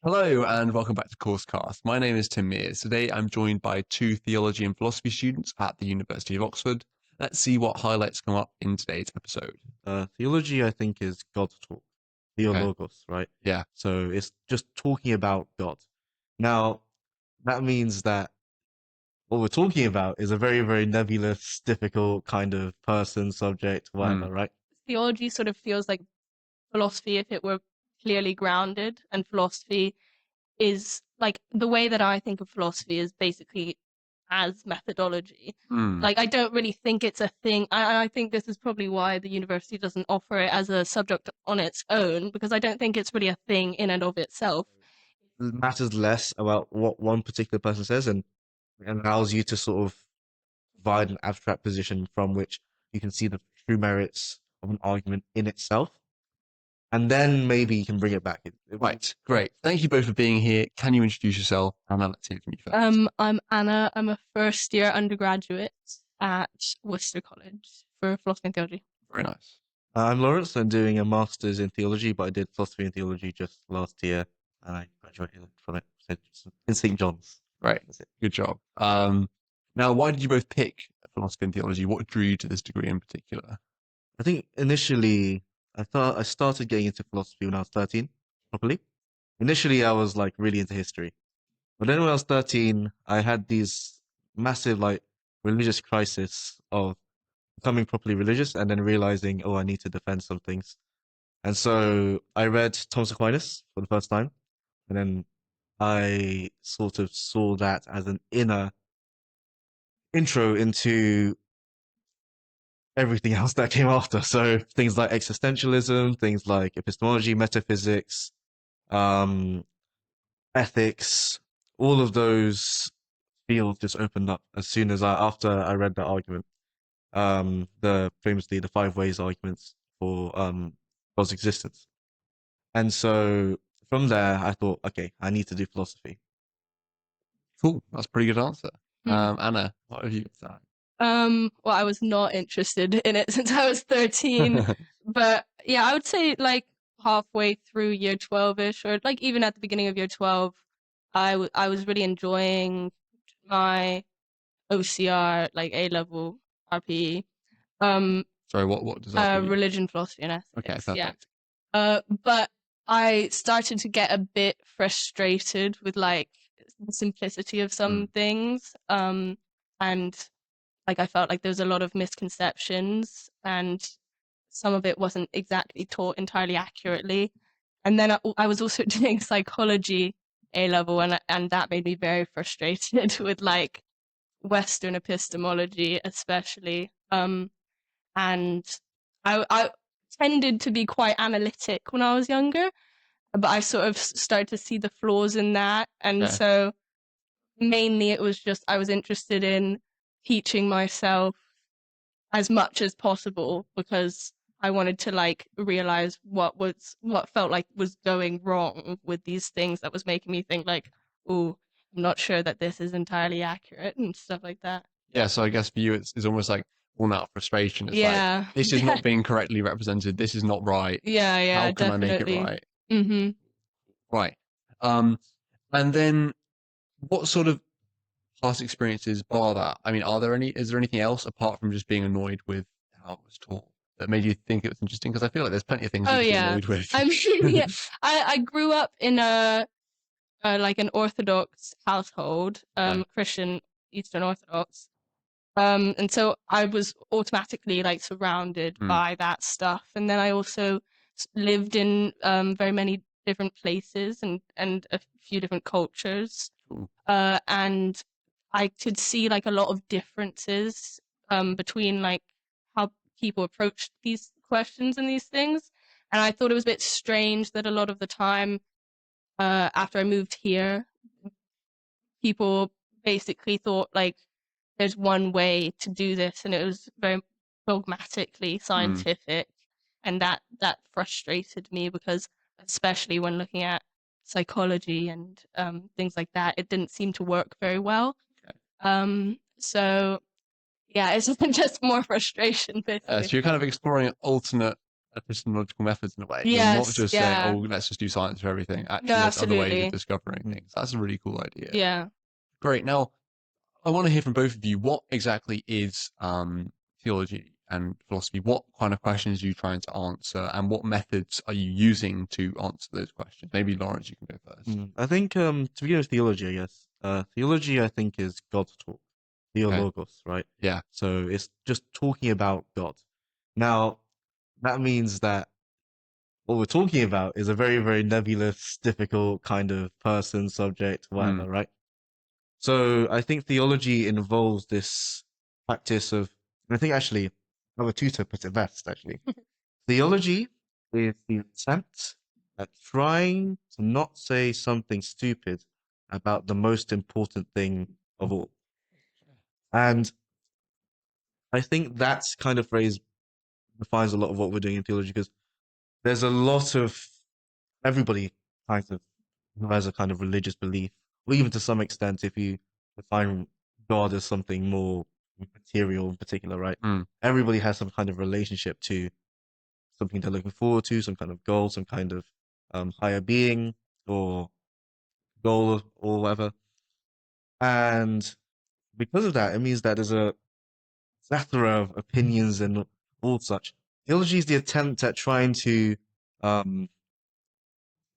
Hello and welcome back to CourseCast. My name is Tim Mears. Today I'm joined by two theology and philosophy students at the University of Oxford. Let's see what highlights come up in today's episode. Theology, I think, is God's talk, Okay. theologos, right? Yeah. So it's just talking about God. Now, that means that what we're talking about is a very, very nebulous, difficult kind of person, subject, Mm. whatever, right? Theology sort of feels like philosophy if it were clearly grounded, and philosophy is like the way that I think of philosophy is basically as methodology. Mm. Like I don't really think it's a thing. I think this is probably why the university doesn't offer it as a subject on its own, because I don't think it's really a thing in and of itself. It matters less about what one particular person says and allows you to sort of provide an abstract position from which you can see the true merits of an argument in itself. And then maybe you can bring it back. Right. Great. Thank you both for being here. Can you introduce yourself? Anna, let's hear from you first. I'm Anna. I'm a first year undergraduate at Worcester College for philosophy and theology. Very nice. I'm Laurence. I'm doing a master's in theology, but I did philosophy and theology just last year, and I graduated from it in St. John's. Right. That's it. Good job. Now, why did you both pick philosophy and theology? What drew you to this degree in particular? I think initially I thought I started getting into philosophy when I was 13, properly. Initially, I was like really into history, but then when I was 13, I had these massive like religious crisis of becoming properly religious and then realizing, oh, I need to defend some things. And so I read Thomas Aquinas for the first time, and then I sort of saw that as an inner intro into everything else that came after. So things like existentialism, things like epistemology, metaphysics, um, ethics, all of those fields just opened up as soon as after I read that argument. Famously the five ways arguments for God's existence. And so from there, I thought, okay, I need to do philosophy. Cool. That's a pretty good answer. Hmm. Anna, what have you got? Well, I was not interested in it since I was 13, but yeah, I would say like halfway through year 12-ish, or like even at the beginning of year 12, I was really enjoying my OCR, like A-level RPE. Sorry, what does that mean? Religion, philosophy, and Okay, ethics. Yeah. perfect. But I started to get a bit frustrated with like the simplicity of some things. And like I felt like there was a lot of misconceptions, and some of it wasn't exactly taught entirely accurately. And then I was also doing psychology A level, and that made me very frustrated with like Western epistemology, especially. And I tended to be quite analytic when I was younger, but I sort of started to see the flaws in that, and so mainly it was just I was interested in teaching myself as much as possible because I wanted to like realize what felt like was going wrong with these things that was making me think like, oh, I'm not sure that this is entirely accurate and stuff like that. Yeah, so I guess for you it's almost like born out of frustration. It's Yeah. like this is not being correctly represented. This is not right. Yeah, How can I make it definitely. right? Mm-hmm. Right. And then what sort of past experiences bar that? I mean, is there anything else apart from just being annoyed with how it was taught that made you think it was interesting? Because I feel like there's plenty of things Oh you could be yeah. annoyed with. I mean, yeah, I grew up in a like an Orthodox household, Christian Eastern Orthodox. And so I was automatically like surrounded by that stuff. And then I also lived in very many different places and a few different cultures. And I could see like a lot of differences between like how people approach these questions and these things. And I thought it was a bit strange that a lot of the time after I moved here, people basically thought like there's one way to do this, and it was very dogmatically scientific, and that frustrated me because especially when looking at psychology and things like that, it didn't seem to work very well. So yeah, it's just more frustration basically. So you're kind of exploring alternate epistemological methods in a way. You're not Yes, just saying, yeah. "Oh, let's just do science for everything." No, Actually, there's other ways of absolutely. discovering things. That's a really cool idea. Yeah. Great. Now, I want to hear from both of you. What exactly is theology and philosophy? What kind of questions are you trying to answer, and what methods are you using to answer those questions? Maybe Laurence, you can go first. I think to begin with theology, I guess. Theology, I think, is God's talk, theologos, right? Yeah. So it's just talking about God. Now, that means that what we're talking about is a very, very nebulous, difficult kind of person, subject, whatever, right? So I think theology involves this practice of, and I think actually, our tutor put it best, actually. Theology is the attempt at trying to not say something stupid about the most important thing of all. And I think that's kind of phrase defines a lot of what we're doing in theology, because there's a lot of everybody kind of who has a kind of religious belief, or even to some extent, if you define God as something more material in particular, right? Everybody has some kind of relationship to something they're looking forward to, some kind of goal, some kind of higher being or goal or whatever. And because of that, it means that there's a plethora of opinions and all such. Theology is the attempt at trying to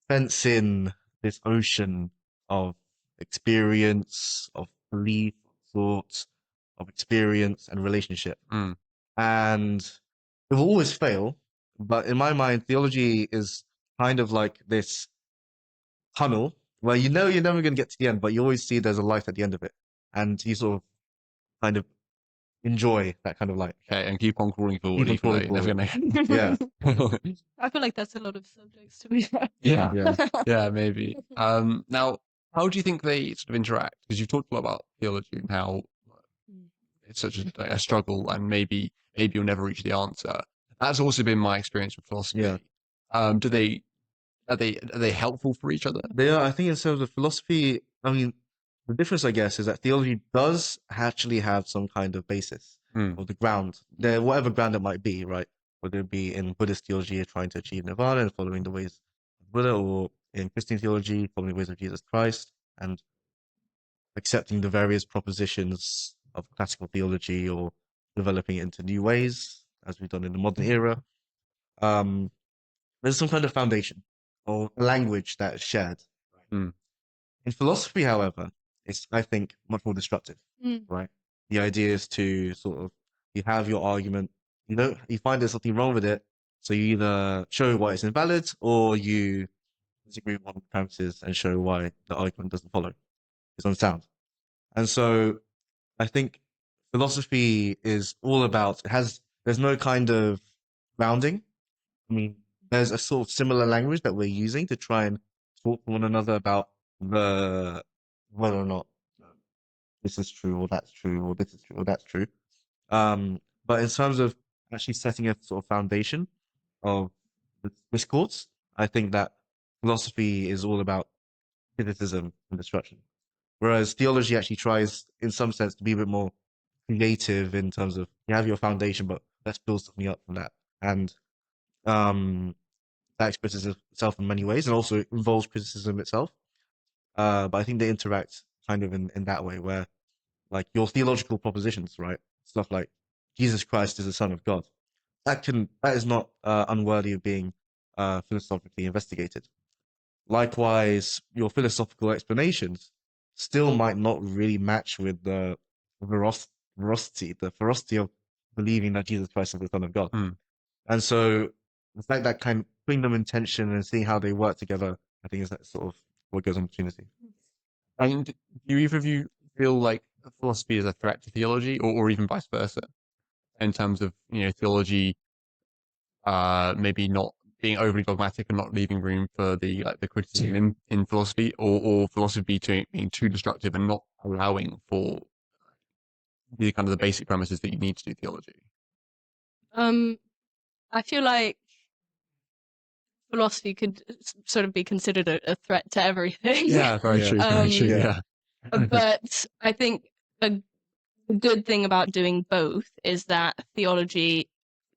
fence in this ocean of experience, of belief, thought, of experience and relationship. And it will always fail, but in my mind, theology is kind of like this tunnel where you know you're never going to get to the end, but you always see there's a light at the end of it. And you sort of kind of enjoy that kind of light. Okay, and keep on crawling forward, Keep on even though you're crawling never Yeah. gonna. I feel like that's a lot of subjects to be fair. Yeah. Yeah. Yeah, maybe. Now, how do you think they sort of interact? Because you've talked a lot about theology and how it's such a struggle, and maybe you'll never reach the answer. That's also been my experience with philosophy. Yeah. Do they are they helpful for each other? They are, I think, in terms of philosophy, I mean, the difference, I guess, is that theology does actually have some kind of basis or the ground, whatever ground it might be, right? Whether it be in Buddhist theology, trying to achieve nirvana and following the ways of Buddha, or in Christian theology, following the ways of Jesus Christ and accepting the various propositions of classical theology or developing it into new ways, as we've done in the modern era. There's some kind of foundation or language that is shared. In philosophy, however, it's, I think, much more destructive, right? The idea is to sort of, you have your argument, you find there's something wrong with it, so you either show why it's invalid or you disagree with one of the premises and show why the argument doesn't follow. It's unsound. And so I think philosophy is all about, there's no kind of grounding. I mean, there's a sort of similar language that we're using to try and talk to one another about whether or not this is true or that's true or this is true or that's true. But in terms of actually setting a sort of foundation of discourse, I think that philosophy is all about criticism and destruction. Whereas theology actually tries, in some sense, to be a bit more creative in terms of you have your foundation, but let's build something up from that. And that expresses itself in many ways and also involves criticism itself. But I think they interact kind of in that way where like your theological propositions, right? Stuff like Jesus Christ is the Son of God. That is not unworthy of being philosophically investigated. Likewise, your philosophical explanations still might not really match with the ferocity of believing that Jesus Christ is the Son of God. And so the fact that kind of putting them in tension and seeing how they work together, I think is that sort of what gives opportunity. And do either of you feel like philosophy is a threat to theology, or even vice versa, in terms of theology maybe not being overly dogmatic and not leaving room for the criticism in philosophy, or philosophy being too destructive and not allowing for the kind of the basic premises that you need to do theology? I feel like philosophy could sort of be considered a threat to everything. Yeah, very true. Very true. Yeah. But I think a good thing about doing both is that theology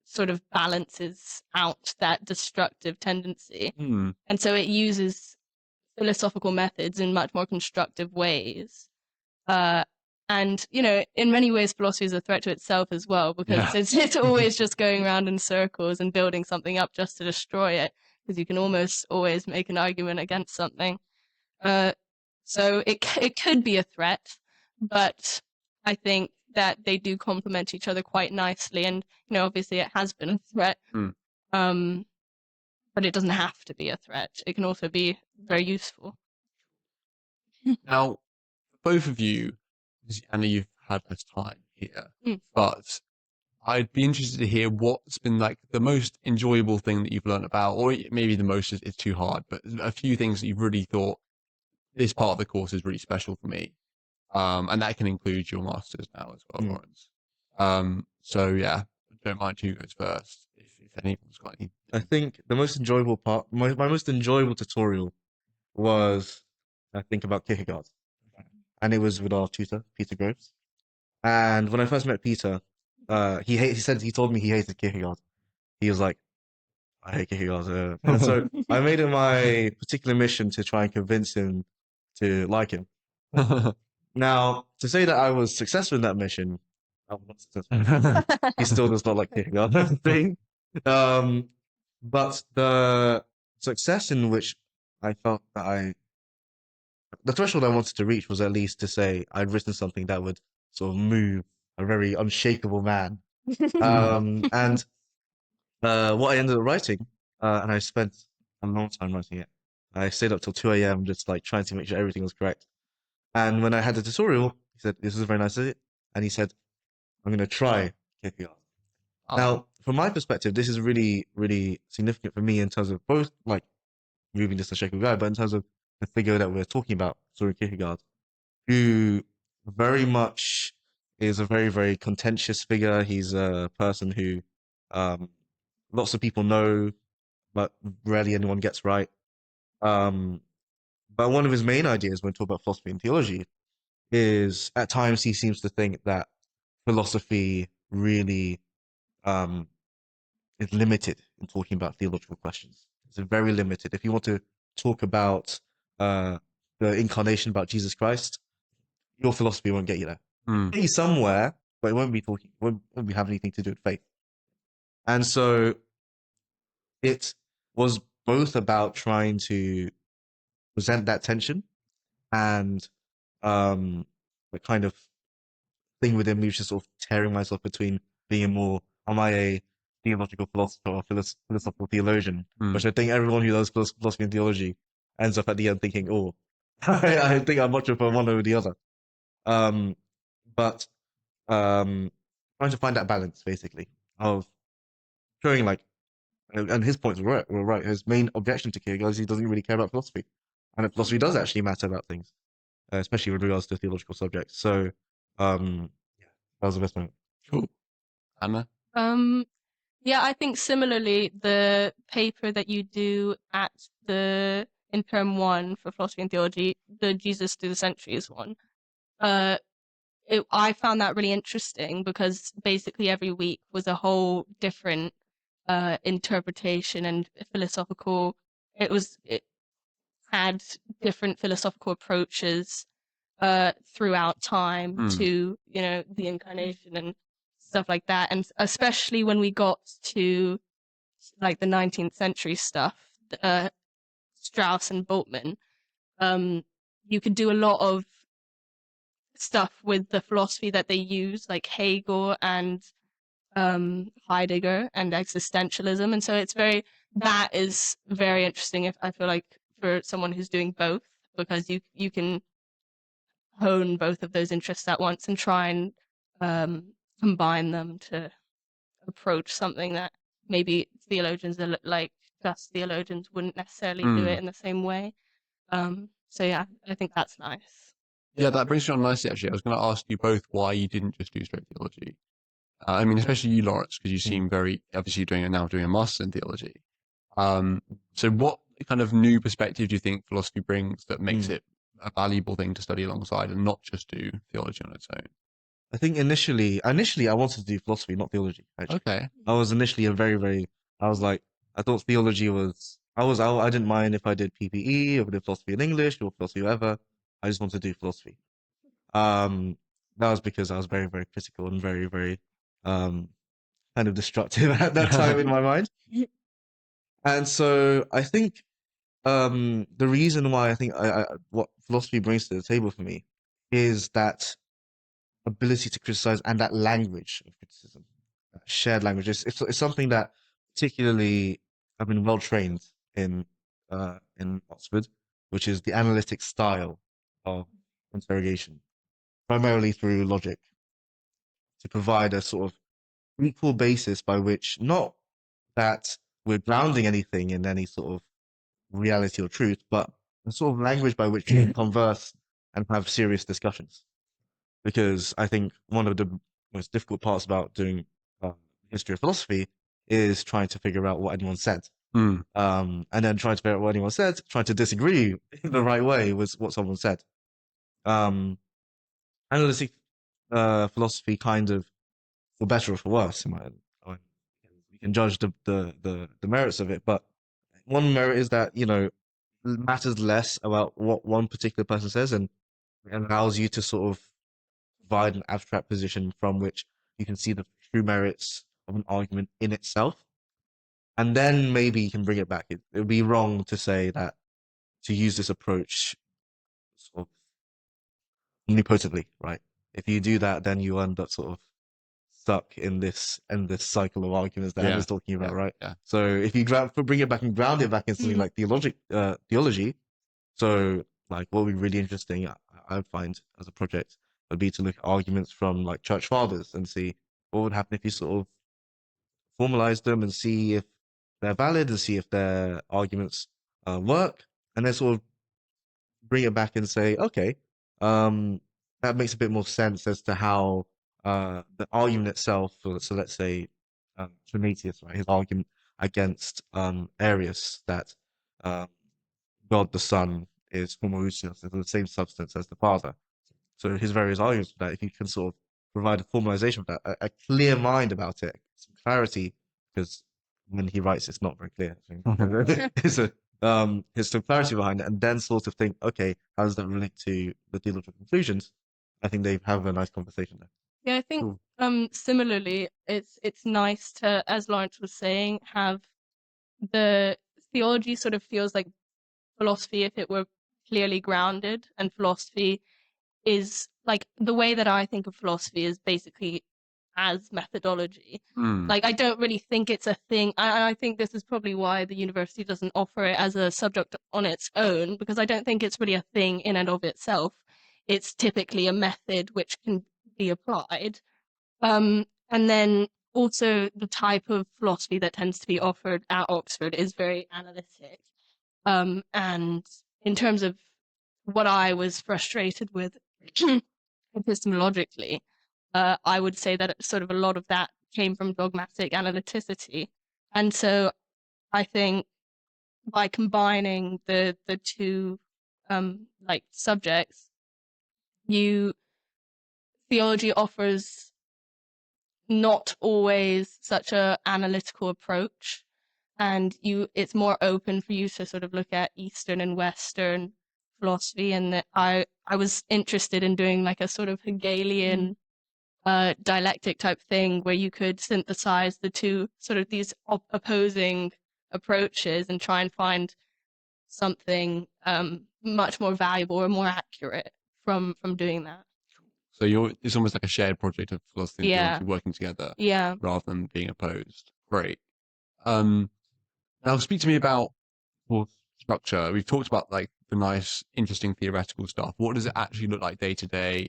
sort of balances out that destructive tendency. Hmm. And so it uses philosophical methods in much more constructive ways. And, you know, in many ways, philosophy is a threat to itself as well, because Yeah. it's always just going around in circles and building something up just to destroy it, because you can almost always make an argument against something. So it could be a threat, but I think that they do complement each other quite nicely. And, you know, obviously it has been a threat, but it doesn't have to be a threat. It can also be very useful. Now, both of you, I know you've had less time here, but I'd be interested to hear what's been like the most enjoyable thing that you've learned about, or maybe the most is too hard, but a few things that you've really thought this part of the course is really special for me. And that can include your masters now as well, Laurence. So yeah, don't mind who goes first, if anyone's got any. I think the most enjoyable part, my most enjoyable tutorial was, I think, about Kierkegaard. And it was with our tutor, Peter Groves. And when I first met Peter, he told me he hated Kierkegaard. He was like, I hate Kierkegaard. And so I made it my particular mission to try and convince him to like him. Now, to say that I was successful in that mission, I'm not successful. He still does not like Kierkegaard. That's the thing. But the success in which I felt that the threshold I wanted to reach was at least to say I'd written something that would sort of move a very unshakable man. And what I ended up writing, and I spent a long time writing it. I stayed up till 2 a.m. just like trying to make sure everything was correct. And when I had the tutorial, he said, "This is very nice," and he said, "I'm going to try Kierkegaard." Now, from my perspective, this is really, really significant for me in terms of both like moving this unshakable guy, but in terms of the figure that we're talking about, Soren Kierkegaard, who very much is a very, very contentious figure. He's a person who lots of people know, but rarely anyone gets right. But one of his main ideas when talking about philosophy and theology is at times he seems to think that philosophy really is limited in talking about theological questions. It's very limited. If you want to talk about the incarnation, about Jesus Christ, your philosophy won't get you there. Get you somewhere, but it won't be have anything to do with faith. And so it was both about trying to present that tension and the kind of thing within me was just sort of tearing myself between being more, am I a theological philosopher or philosophical theologian? Which I think everyone who does philosophy and theology ends up at the end thinking, oh, I think I'm much of a one over the other. But trying to find that balance, basically, of showing like, and his points were right. His main objection to Kierkegaard is he doesn't really care about philosophy. And that philosophy does actually matter about things, especially with regards to theological subjects. So, that was the best moment. Cool. Anna? Yeah, I think similarly, the paper that you do in term 1 for philosophy and theology, the Jesus through the centuries one, I found that really interesting because basically every week was a whole different interpretation and philosophical. It had different philosophical approaches throughout time to, you know, the incarnation and stuff like that. And especially when we got to like the 19th century stuff, Strauss and Bultmann, you could do a lot of stuff with the philosophy that they use, like Hegel and Heidegger and existentialism. And so that is very interesting, if I feel like, for someone who's doing both, because you can hone both of those interests at once and try and combine them to approach something that maybe theologians that look like just theologians wouldn't necessarily do it in the same way. So yeah, I think that's nice. Yeah, that brings me on nicely, actually. I was going to ask you both why you didn't just do straight theology. I mean, especially you, Laurence, because you seem very, obviously doing a master's in theology. So what kind of new perspective do you think philosophy brings that makes it a valuable thing to study alongside and not just do theology on its own? I think initially I wanted to do philosophy, not theology. Actually, Okay. I was initially I was like, I thought theology was, I didn't mind if I did PPE, or did philosophy in English, or philosophy whatever. I just wanted to do philosophy. That was because I was very, very critical and very, very, kind of destructive at that time in my mind. And so I think, the reason why I think what philosophy brings to the table for me is that ability to criticize and that language of criticism, that shared language. It's something that particularly I've been well trained in Oxford, which is the analytic style of interrogation, primarily through logic, to provide a sort of equal basis by which not that we're grounding anything in any sort of reality or truth, but a sort of language by which we can converse and have serious discussions. Because I think one of the most difficult parts about doing history of philosophy is trying to figure out what anyone said. Mm. And then trying to figure out what anyone said, trying to disagree in the right way with what someone said. Analytic philosophy kind of, for better or for worse, we can judge the merits of it, but one merit is that, it matters less about what one particular person says, and it allows you to sort of provide an abstract position from which you can see the true merits of an argument in itself. And then maybe you can bring it back. It would be wrong to say that to use this approach sort of omnipotently, right? If you do that, then you end up sort of stuck in this endless cycle of arguments that Emma's talking about, right? Yeah. So if you bring it back and ground it back in something like theology, so like what would be really interesting, I would find as a project, would be to look at arguments from like church fathers and see what would happen if you sort of formalize them and see if they're valid and see if their arguments work, and then sort of bring it back and say, okay, that makes a bit more sense as to how the argument itself. So let's say Prometheus, right? His argument against Arius that God the Son is homoousios, is the same substance as the Father. So his various arguments for that, if you can sort of provide a formalization of that, a clear mind about it, some clarity, because when he writes, it's not very clear. There's some clarity behind it, and then sort of think, okay, how does that relate to the theological conclusions? I think they have a nice conversation there. Yeah, I think similarly, it's nice to, as Laurence was saying, have the theology sort of feels like philosophy if it were clearly grounded, and philosophy is like the way that I think of philosophy is basically as methodology. Like I don't really think it's a thing. I think this is probably why the university doesn't offer it as a subject on its own, because I don't think it's really a thing in and of itself. It's typically a method which can be applied. And then also the type of philosophy that tends to be offered at Oxford is very analytic. And in terms of what I was frustrated with epistemologically, I would say that sort of a lot of that came from dogmatic analyticity. And so I think by combining the two like subjects, theology offers not always such a analytical approach, and it's more open for you to sort of look at Eastern and Western philosophy. And that I was interested in doing like a sort of Hegelian dialectic type thing where you could synthesize the two sort of these opposing approaches and try and find something much more valuable or more accurate from doing that. So it's almost like a shared project of philosophy and theology working together, rather than being opposed. Great. Now speak to me about course structure. We've talked about like the nice, interesting theoretical stuff. What does it actually look like day to day?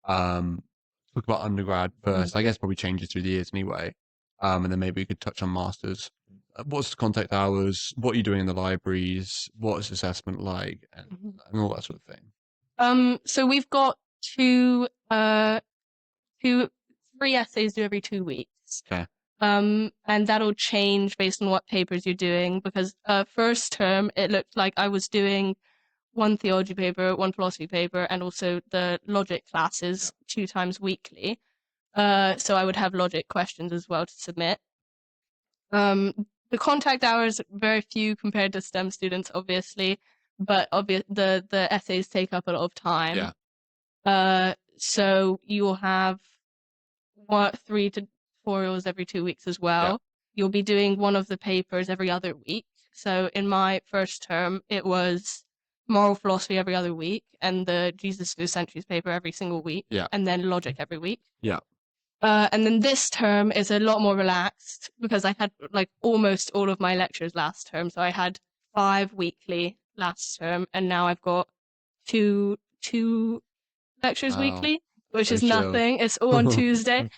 Talk about undergrad first. I guess probably changes through the years anyway. And then maybe we could touch on masters. What's the contact hours? What are you doing in the libraries? What is assessment like? And all that sort of thing. So we've got three essays due every 2 weeks. Okay. And that'll change based on what papers you're doing, because first term it looked like I was doing one theology paper, one philosophy paper, and also the logic classes 2 times weekly. So I would have logic questions as well to submit. The contact hours very few compared to STEM students, obviously, but the essays take up a lot of time. Yeah. So you'll have 3 tutorials every 2 weeks as well. Yeah. You'll be doing one of the papers every other week. So in my first term, it was moral philosophy every other week, and the Jesus for the Centuries paper every single week, Yeah. and then logic every week. Yeah. And then this term is a lot more relaxed because I had like almost all of my lectures last term. So I had 5 weekly last term, and now I've got two lectures Wow. weekly, which So is chill. nothing. It's all on Tuesday.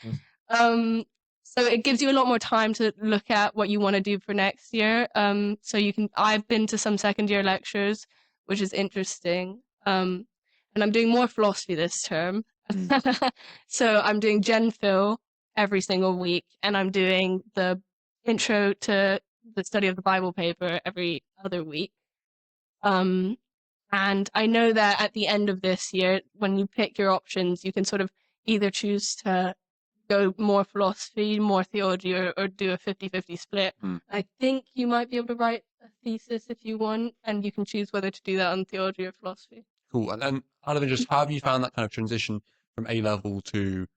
So it gives you a lot more time to look at what you want to do for next year. So I've been to some second year lectures, which is interesting. And I'm doing more philosophy this term. So I'm doing Gen Phil every single week, and I'm doing the intro to the study of the Bible paper every other week. And I know that at the end of this year, when you pick your options, you can sort of either choose to go more philosophy, more theology, or do a 50-50 split. I think you might be able to write a thesis if you want, and you can choose whether to do that on theology or philosophy. Cool. And then out of interest, how have you found that kind of transition from A level to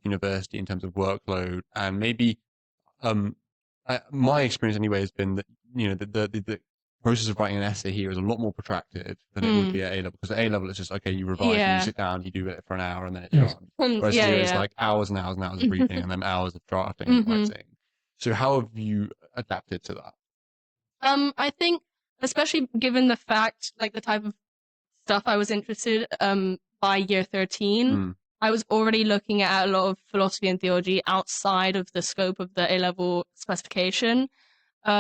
university in terms of workload? And maybe my experience anyway has been that the process of writing an essay here is a lot more protracted than it would be at A level, because at A level it's just okay, you revise and you sit down, you do it for an hour, and then it's done. Whereas here it's like hours and hours and hours of reading and then hours of drafting and writing. So how have you adapted to that? I think, especially given the fact, like the type of stuff I was interested by year 13, I was already looking at a lot of philosophy and theology outside of the scope of the A-level specification.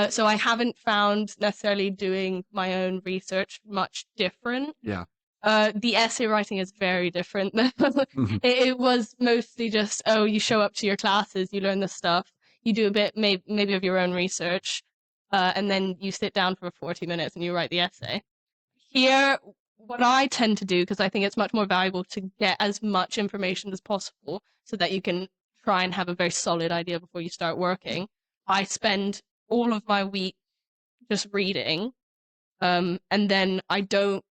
So I haven't found necessarily doing my own research much different. Yeah. The essay writing is very different. It was mostly just, you show up to your classes, you learn the stuff, you do a bit maybe of your own research, and then you sit down for 40 minutes and you write the essay. Here, what I tend to do, because I think it's much more valuable to get as much information as possible so that you can try and have a very solid idea before you start working, I spend all of my week just reading, and then I don't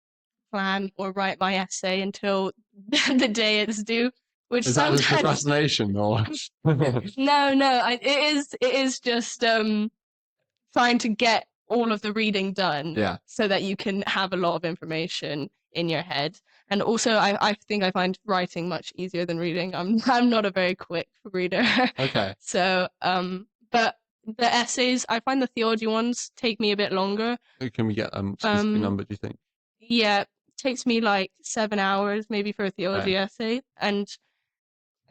plan or write my essay until the day it's due, which Is that just procrastination or? No, it is just trying to get all of the reading done, so that you can have a lot of information in your head. And also, I think I find writing much easier than reading. I'm not a very quick reader. Okay. So, but the essays, I find the theology ones take me a bit longer. Can we get a specific number, do you think? Yeah, it takes me like 7 hours maybe for a theology essay, and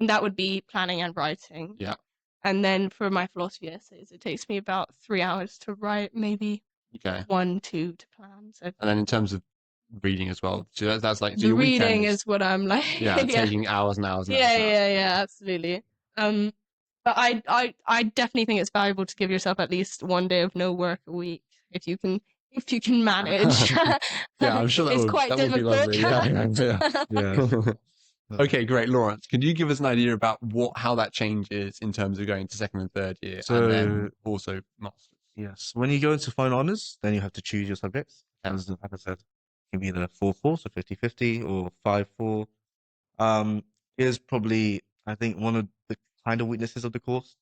that would be planning and writing. Yeah. And then for my philosophy essays, it takes me about 3 hours to write, maybe 1, 2 to plan. So. And then in terms of reading as well, so that's like so the reading is what I'm like. Taking hours and hours and hours. hours. Yeah, absolutely. But I definitely think it's valuable to give yourself at least 1 day of no work a week if you can manage. Yeah, I'm sure it's quite difficult. Would be lovely. Yeah. Okay, great. Laurence, could you give us an idea about how that changes in terms of going to second and third year, and then also masters? Yes, when you go into fine honors, then you have to choose your subjects. As I said, it can be either 4-4, so 50-50, or 5-4. Is probably, I think, one of the kind of weaknesses of the course.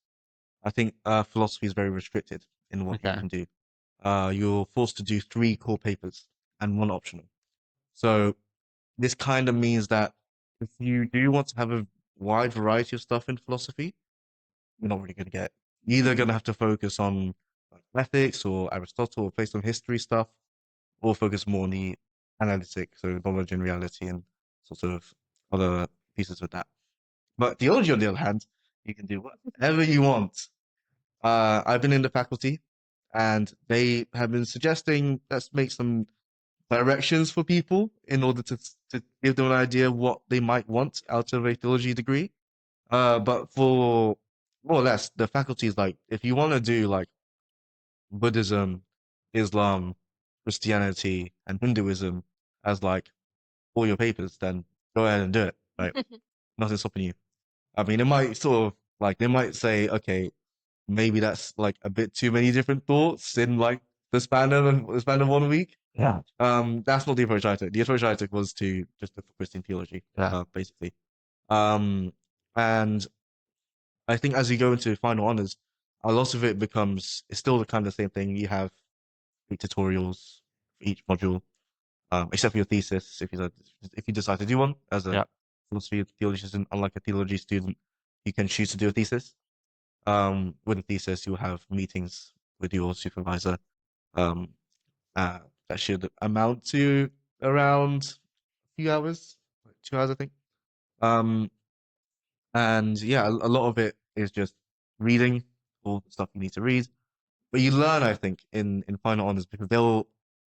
I think philosophy is very restricted in what you can do. You're forced to do 3 core papers and 1 optional. So this kind of means that if you do want to have a wide variety of stuff in philosophy, you're not really going to get. You're either going to have to focus on ethics or Aristotle or place on history stuff, or focus more on the analytic, so knowledge and reality and sort of other pieces of that. But theology, on the other hand, you can do whatever you want. I've been in the faculty, and they have been suggesting let's make some directions for people in order to give them an idea of what they might want out of a theology degree. But for more or less, the faculty is like, if you want to do like Buddhism, Islam, Christianity, and Hinduism, as like all your papers, then go ahead and do it. Right? Nothing's stopping you. I mean, it might sort of like they might say, okay, maybe that's like a bit too many different thoughts in like the span of 1 week. Yeah. That's not the approach I took. The approach I took was to just look for Christian theology, Yeah. basically. And I think as you go into final honors, a lot of it becomes it's still the kind of same thing. You have tutorials for each module, except for your thesis. If you decide to do one as a Yeah. philosophy theology student, unlike a theology student, you can choose to do a thesis. With a thesis, you'll have meetings with your supervisor. That should amount to around a few hours, like 2 hours, I think. And yeah, a lot of it is just reading all the stuff you need to read. But you learn, I think, in final honors because they'll,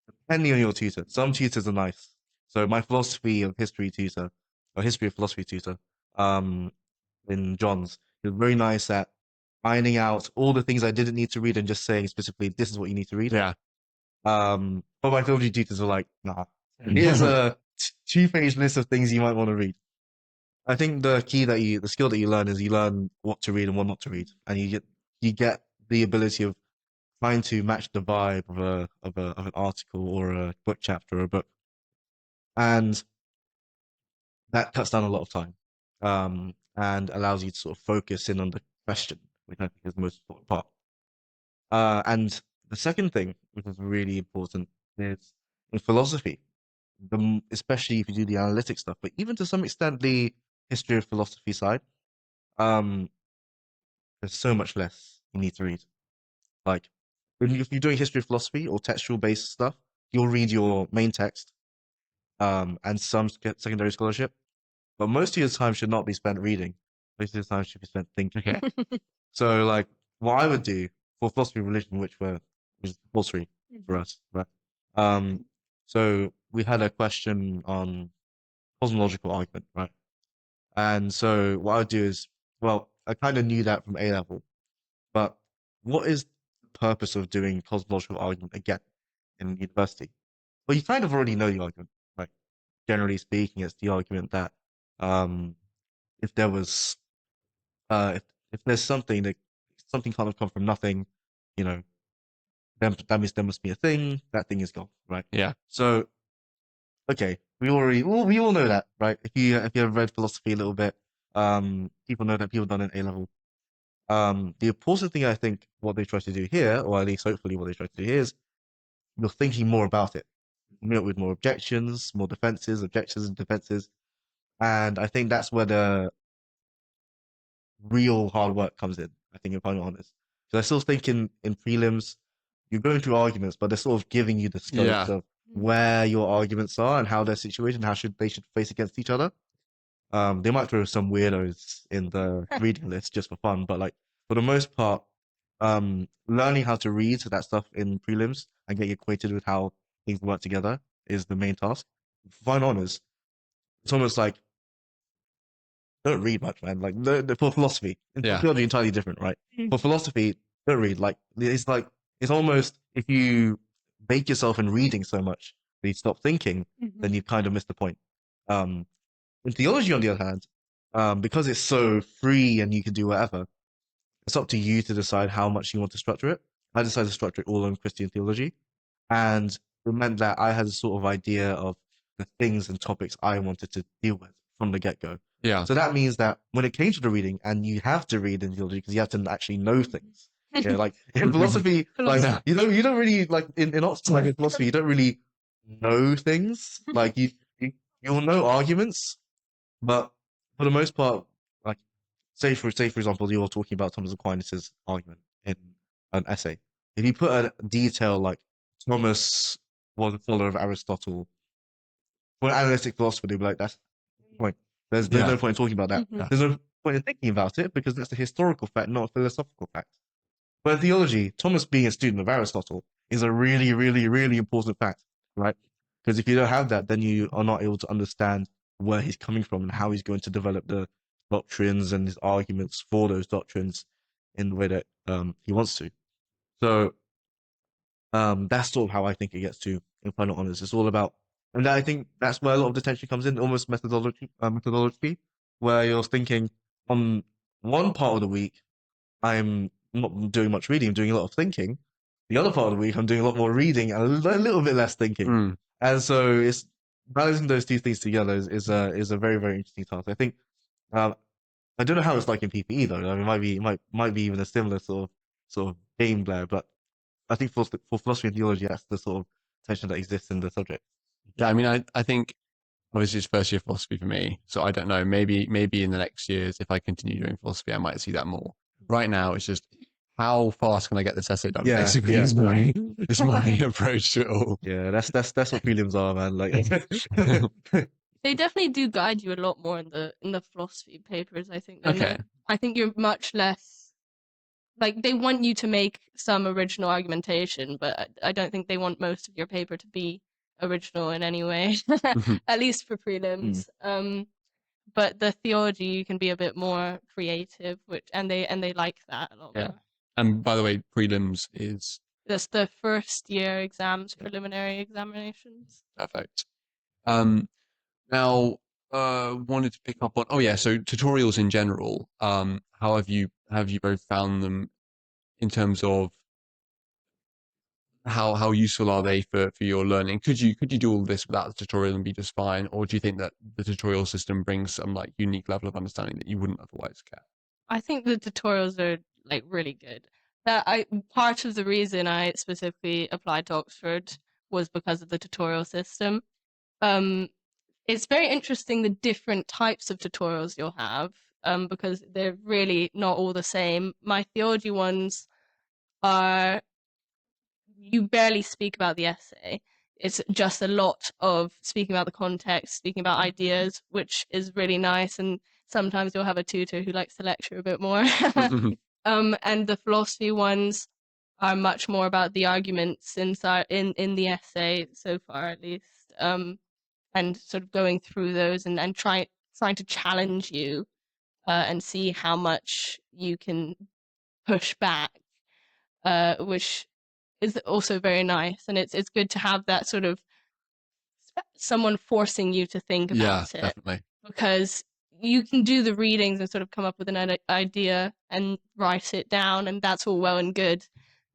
depending on your tutor, some tutors are nice. So my philosophy of history tutor, or history of philosophy tutor, in John's, he was very nice at finding out all the things I didn't need to read and just saying specifically, this is what you need to read. Yeah. But my theology tutors were like, nah, here's a 2-page list of things you might want to read. I think the skill that you learn is you learn what to read and what not to read, and you get the ability of trying to match the vibe of an article or a book chapter or a book, and that cuts down a lot of time, and allows you to sort of focus in on the question, which I think is the most important part. And the second thing, which is really important, is in philosophy, especially if you do the analytic stuff, but even to some extent the history of philosophy side, um, there's so much less you need to read. Like, if you're doing history of philosophy or textual based stuff, you'll read your main text, and some secondary scholarship, but most of your time should not be spent reading. Most of your time should be spent thinking. Okay. So, like, what I would do for philosophy of religion, which is compulsory for us, right? So we had a question on cosmological argument, right? And so what I would do is, well, I kind of knew that from A level, but what is the purpose of doing cosmological argument again in university? Well, you kind of already know the argument, right? Generally speaking, it's the argument that if there was if there's something kind of come from nothing, you know, then that means there must be a thing. That thing is God, right? Yeah. So, okay, we all know that, right? If you have read philosophy a little bit, people know that people done it A level. The important thing I think what they try to do here, or at least hopefully what they try to do here, is you're thinking more about it. You know, with more objections, more defenses, objections and defenses, and I think that's where the real hard work comes in. I think, if I'm honest, because I still think in prelims you're going through arguments, but they're sort of giving you the scopes Yeah. of where your arguments are and how they're situated, how they should face against each other. They might throw some weirdos in the reading list just for fun, but like for the most part, learning how to read that stuff in prelims and get acquainted with how things work together is the main task. For fine honors, it's almost like don't read much, man. For philosophy, in Yeah. theology, entirely different, right? For philosophy, don't read. It's almost if you bake yourself in reading so much that you stop thinking, then you kind of miss the point. In theology, on the other hand, because it's so free and you can do whatever, it's up to you to decide how much you want to structure it. I decided to structure it all on Christian theology, and it meant that I had a sort of idea of the things and topics I wanted to deal with from the get-go. Yeah. So that means that when it came to the reading, and you have to read in theology because you have to actually know things. You know, like in philosophy, like you don't really like in Oxford, like in philosophy, you don't really know things. Like you'll know arguments, but for the most part, like say for example, you're talking about Thomas Aquinas' argument in an essay. If you put a detail like Thomas was a follower of Aristotle, for an analytic philosopher, they'd be like, that's the point. There's Yeah. no point in talking about that. Yeah. There's no point in thinking about it because that's a historical fact, not a philosophical fact. But in theology, Thomas being a student of Aristotle is a really, really, really important fact, right? Because if you don't have that, then you are not able to understand where he's coming from and how he's going to develop the doctrines and his arguments for those doctrines in the way that he wants to. So that's sort of how I think it gets to in final honors. It's all about And I think that's where a lot of the tension comes in, almost methodology, where you're thinking on one part of the week, I'm not doing much reading, I'm doing a lot of thinking. The other part of the week, I'm doing a lot more reading and a little bit less thinking. Mm. And so it's balancing those two things together is a very, very interesting task. I think I don't know how it's like in PPE though. I mean, might be even a similar sort of game there, but I think for philosophy and theology, that's the sort of tension that exists in the subject. Yeah, I mean, I think obviously it's first year philosophy for me, so I don't know. Maybe in the next years, if I continue doing philosophy, I might see that more. Right now, it's just how fast can I get this essay done? Yeah, Basically, yeah. is my approach to it all. Yeah, that's what prelims are, man. Like, They definitely do guide you a lot more in the philosophy papers, I think. Okay. I think you're much less like they want you to make some original argumentation, but I don't think they want most of your paper to be original in any way, at least for prelims. But the theology you can be a bit more creative, and they like that a lot Yeah. more. And by the way, prelims is That's the first year exams, preliminary examinations. perfect. Now, wanted to pick up on, oh yeah, so tutorials in general, how have you both found them in terms of how useful are they for your learning? Could you do all this without the tutorial and be just fine, or do you think that the tutorial system brings some like unique level of understanding that you wouldn't otherwise get? I think the tutorials are like really good. Part of the reason I specifically applied to Oxford was because of the tutorial system. Um, it's very interesting the different types of tutorials you'll have, because they're really not all the same. My theology ones are you barely speak about the essay. It's just a lot of speaking about the context, speaking about ideas, which is really nice. And sometimes you'll have a tutor who likes to lecture a bit more. And the philosophy ones are much more about the arguments inside in the essay so far, at least, and sort of going through those and trying to challenge you, and see how much you can push back, which is also very nice, and it's good to have that sort of someone forcing you to think Yeah, about it, definitely. because you can do the readings and sort of come up with an idea and write it down, and that's all well and good,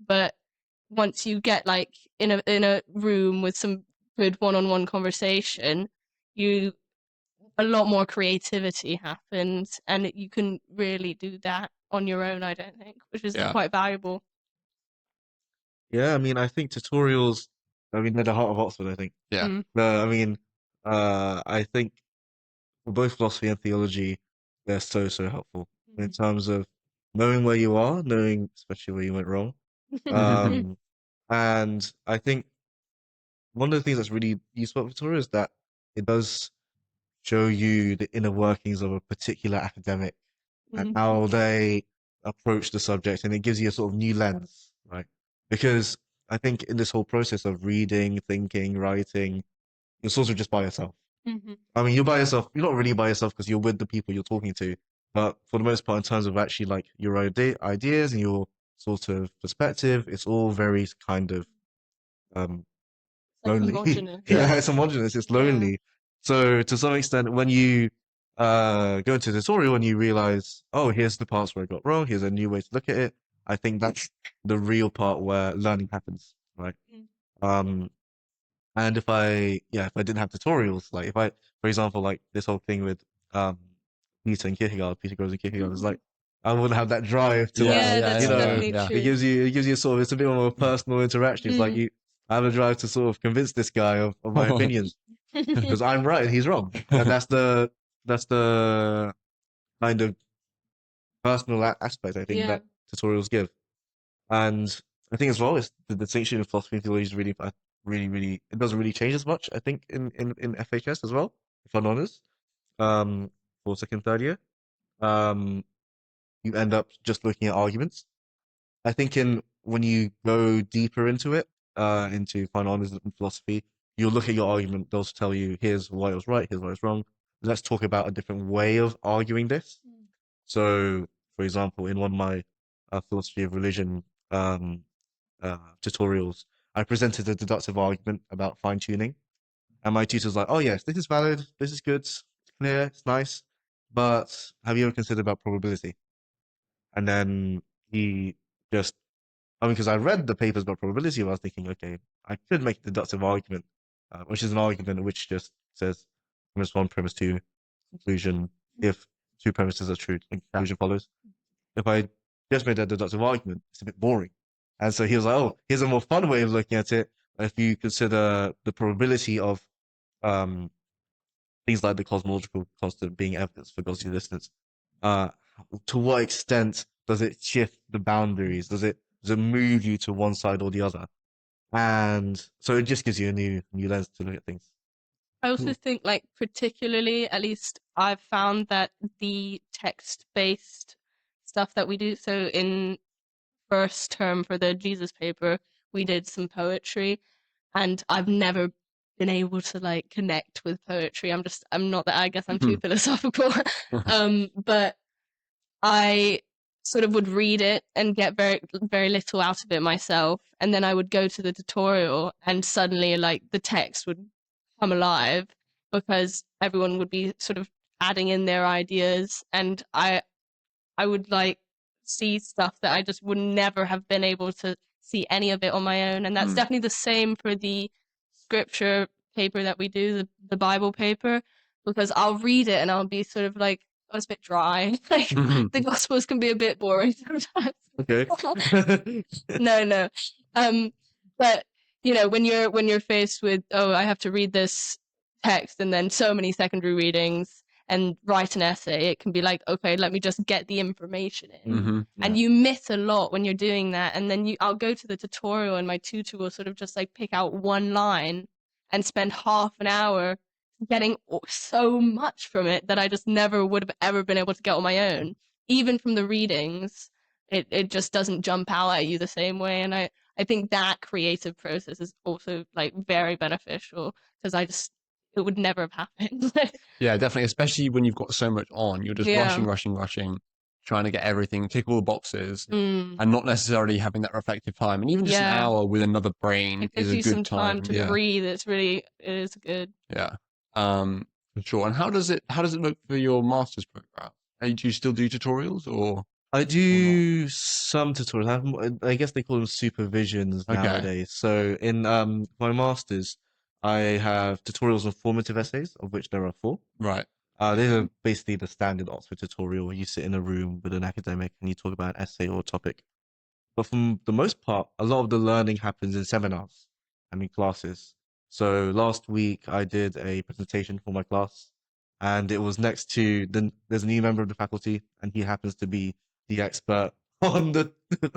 but once you get like in a room with some good one-on-one conversation, you a lot more creativity happens, and you can really do that on your own, I don't think, which is Yeah. quite valuable. yeah, I mean, I think tutorials. I mean, they're the heart of Oxford. I think. Yeah. I mean, I think for both philosophy and theology, they're so helpful in terms of knowing where you are, knowing especially where you went wrong. And I think one of the things that's really useful about tutorials is that it does show you the inner workings of a particular academic and how they approach the subject, and it gives you a sort of new lens, right? Because I think in this whole process of reading, thinking, writing, you're sort of just by yourself. I mean, you're by yourself. You're not really by yourself because you're with the people you're talking to, but for the most part, in terms of actually like your ideas and your sort of perspective, it's all very kind of Like lonely. homogenous. Yeah, it's homogenous. It's lonely. So to some extent, when you go into the tutorial and you realize, oh, here's the parts where I got wrong. Here's a new way to look at it. I think that's the real part where learning happens, right? Um, and if I didn't have tutorials, like if I, for example, like this whole thing with Peter goes in Kierkegaard, it's like I wouldn't have that drive to Yeah, that's definitely true. it gives you sort of it's a bit more of a personal interaction. It's like I have a drive to sort of convince this guy of my opinions because I'm right and he's wrong, and that's the kind of personal aspect I think that tutorials give. And I think as well, it's the distinction in philosophy and theology is really, it doesn't really change as much, I think, in FHS as well, if I'm honest. For second, third year, um, you end up just looking at arguments. I think when you go deeper into it, into fine honors and philosophy, you'll look at your argument, they'll tell you, here's why it was right, here's why it was wrong. Let's talk about a different way of arguing this. So, for example, in one of my philosophy of religion tutorials, I presented a deductive argument about fine tuning. And my tutor's like, oh yes, this is valid, this is good, it's clear, it's nice, but have you ever considered about probability? And then he just, I mean, because I read the papers about probability, I was thinking, okay, I could make a deductive argument, which is an argument which just says premise one, premise two, conclusion. If two premises are true, the conclusion follows. If I just made a deductive argument, it's a bit boring. And so he was like, oh, here's a more fun way of looking at it. If you consider the probability of um, things like the cosmological constant being evidence for God's existence, uh, to what extent does it shift the boundaries? Does it move you to one side or the other? And so it just gives you a new lens to look at things. I also think, like, particularly, at least I've found that the text-based stuff that we do, so in first term for the Jesus paper, we did some poetry, and I've never been able to, like, connect with poetry. I'm not that, I guess I'm too philosophical. But I sort of would read it and get very, very little out of it myself. And then I would go to the tutorial and suddenly, like, the text would come alive because everyone would be sort of adding in their ideas. And I would, like, see stuff that I just would never have been able to see any of it on my own. And that's definitely the same for the scripture paper that we do, the Bible paper, because I'll read it and I'll be sort of like, oh, it's a bit dry. Like, the Gospels can be a bit boring sometimes. Okay. No. But you know, when you're faced with, oh, I have to read this text and then so many secondary readings and write an essay, it can be like, okay, let me just get the information in. And you miss a lot when you're doing that. And then I'll go to the tutorial and my tutor will sort of just like pick out one line and spend half an hour getting so much from it that I just never would have ever been able to get on my own. Even from the readings, it just doesn't jump out at you the same way. And I think that creative process is also like very beneficial because it would never have happened. Yeah, definitely. Especially when you've got so much on, you're just rushing, trying to get everything, tick all the boxes, and not necessarily having that reflective time. And even just an hour with another brain it is gives a you good some time to breathe. It is good. Yeah, for sure. And how does it look for your master's program? Do you still do tutorials or? I do some tutorials. I guess they call them supervisions nowadays. So in my master's, I have tutorials on formative essays, of which there are 4. Right. These are basically the standard Oxford tutorial where you sit in a room with an academic and you talk about an essay or a topic. But for the most part, a lot of the learning happens in seminars and in classes. So last week I did a presentation for my class, and it was next to there's a new member of the faculty, and he happens to be the expert on the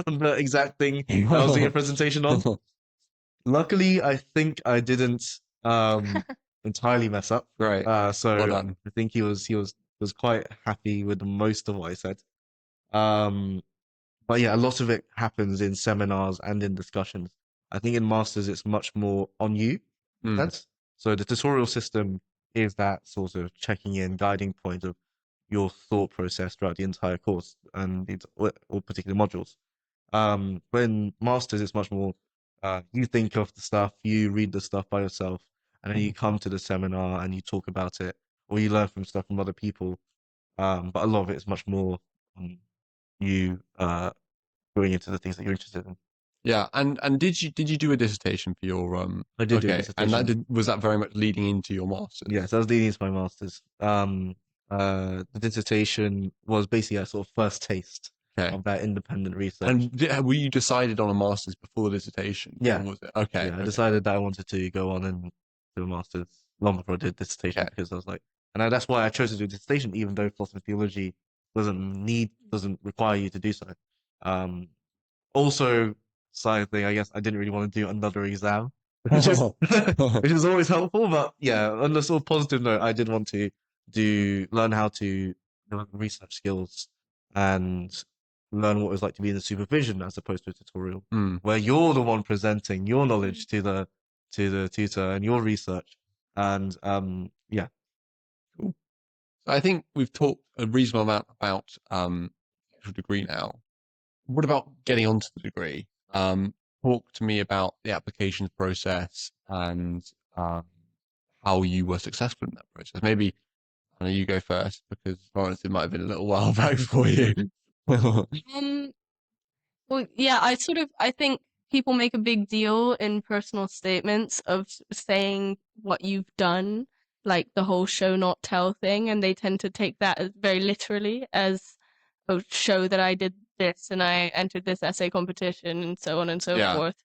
on the exact thing I was doing a presentation on. Luckily, I think I didn't entirely mess up. Great. So Well done. I think he was quite happy with most of what I said. But yeah, a lot of it happens in seminars and in discussions. I think in masters it's much more on you. That's so the tutorial system is that sort of checking in, guiding point of your thought process throughout the entire course and it's all particular modules. But in masters it's much more you think of the stuff, you read the stuff by yourself, and then you come to the seminar and you talk about it, or you learn from stuff from other people. But a lot of it is much more you going into the things that you're interested in. Yeah, and did you do a dissertation for your I did do a and dissertation. was that very much leading into your master's? Yes, I was leading into my master's. The dissertation was basically a sort of first taste of that independent research. And were you decided on a master's before the dissertation? Yeah. Or was it? Okay. Yeah, I decided that I wanted to go on and do a master's long before I did dissertation because I was like, and that's why I chose to do a dissertation, even though philosophy and theology doesn't require you to do so. Also, side thing, I guess I didn't really want to do another exam, which is always helpful. But yeah, on the sort of positive note, I did want to learn how to develop research skills and learn what it was like to be in the supervision as opposed to a tutorial, where you're the one presenting your knowledge to the tutor and your research. And yeah. Cool. I think we've talked a reasonable amount about actual degree now. What about getting onto the degree? Talk to me about the applications process and how how you were successful in that process. Maybe I know you go first because Laurence, it might have been a little while back for you. Well, yeah, I think people make a big deal in personal statements of saying what you've done, like the whole show not tell thing, and they tend to take that as very literally as a show that I did this and I entered this essay competition and so on and so Yeah. forth.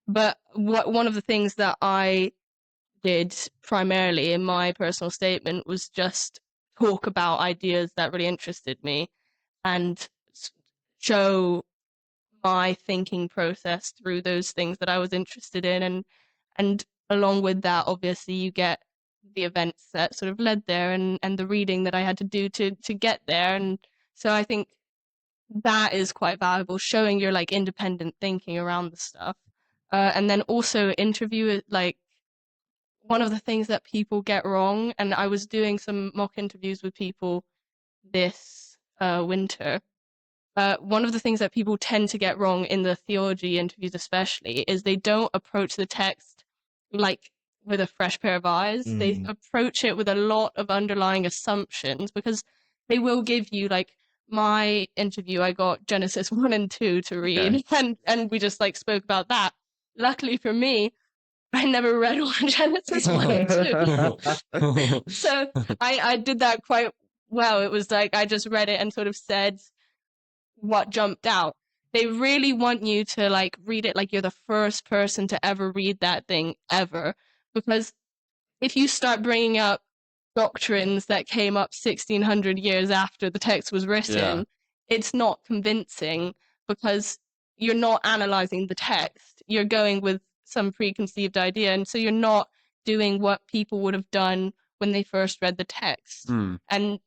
But one of the things that I did primarily in my personal statement was just talk about ideas that really interested me and show my thinking process through those things that I was interested in, and along with that, obviously, you get the events that sort of led there, and the reading that I had to do to get there, and so I think that is quite valuable, showing your like independent thinking around the stuff, and then also interview like one of the things that people get wrong, and I was doing some mock interviews with people this winter. One of the things that people tend to get wrong in the theology interviews, especially, is they don't approach the text like with a fresh pair of eyes. They approach it with a lot of underlying assumptions because they will give you like my interview. I got Genesis 1 and 2 to read, and we just like spoke about that. Luckily for me, I never read all Genesis 1 and 2. So I did that quite well. It was like I just read it and sort of said what jumped out. They really want you to like read it like you're the first person to ever read that thing ever. Because if you start bringing up doctrines that came up 1600 years after the text was written, it's not convincing because you're not analyzing the text. You're going with some preconceived idea. And so you're not doing what people would have done when they first read the text. And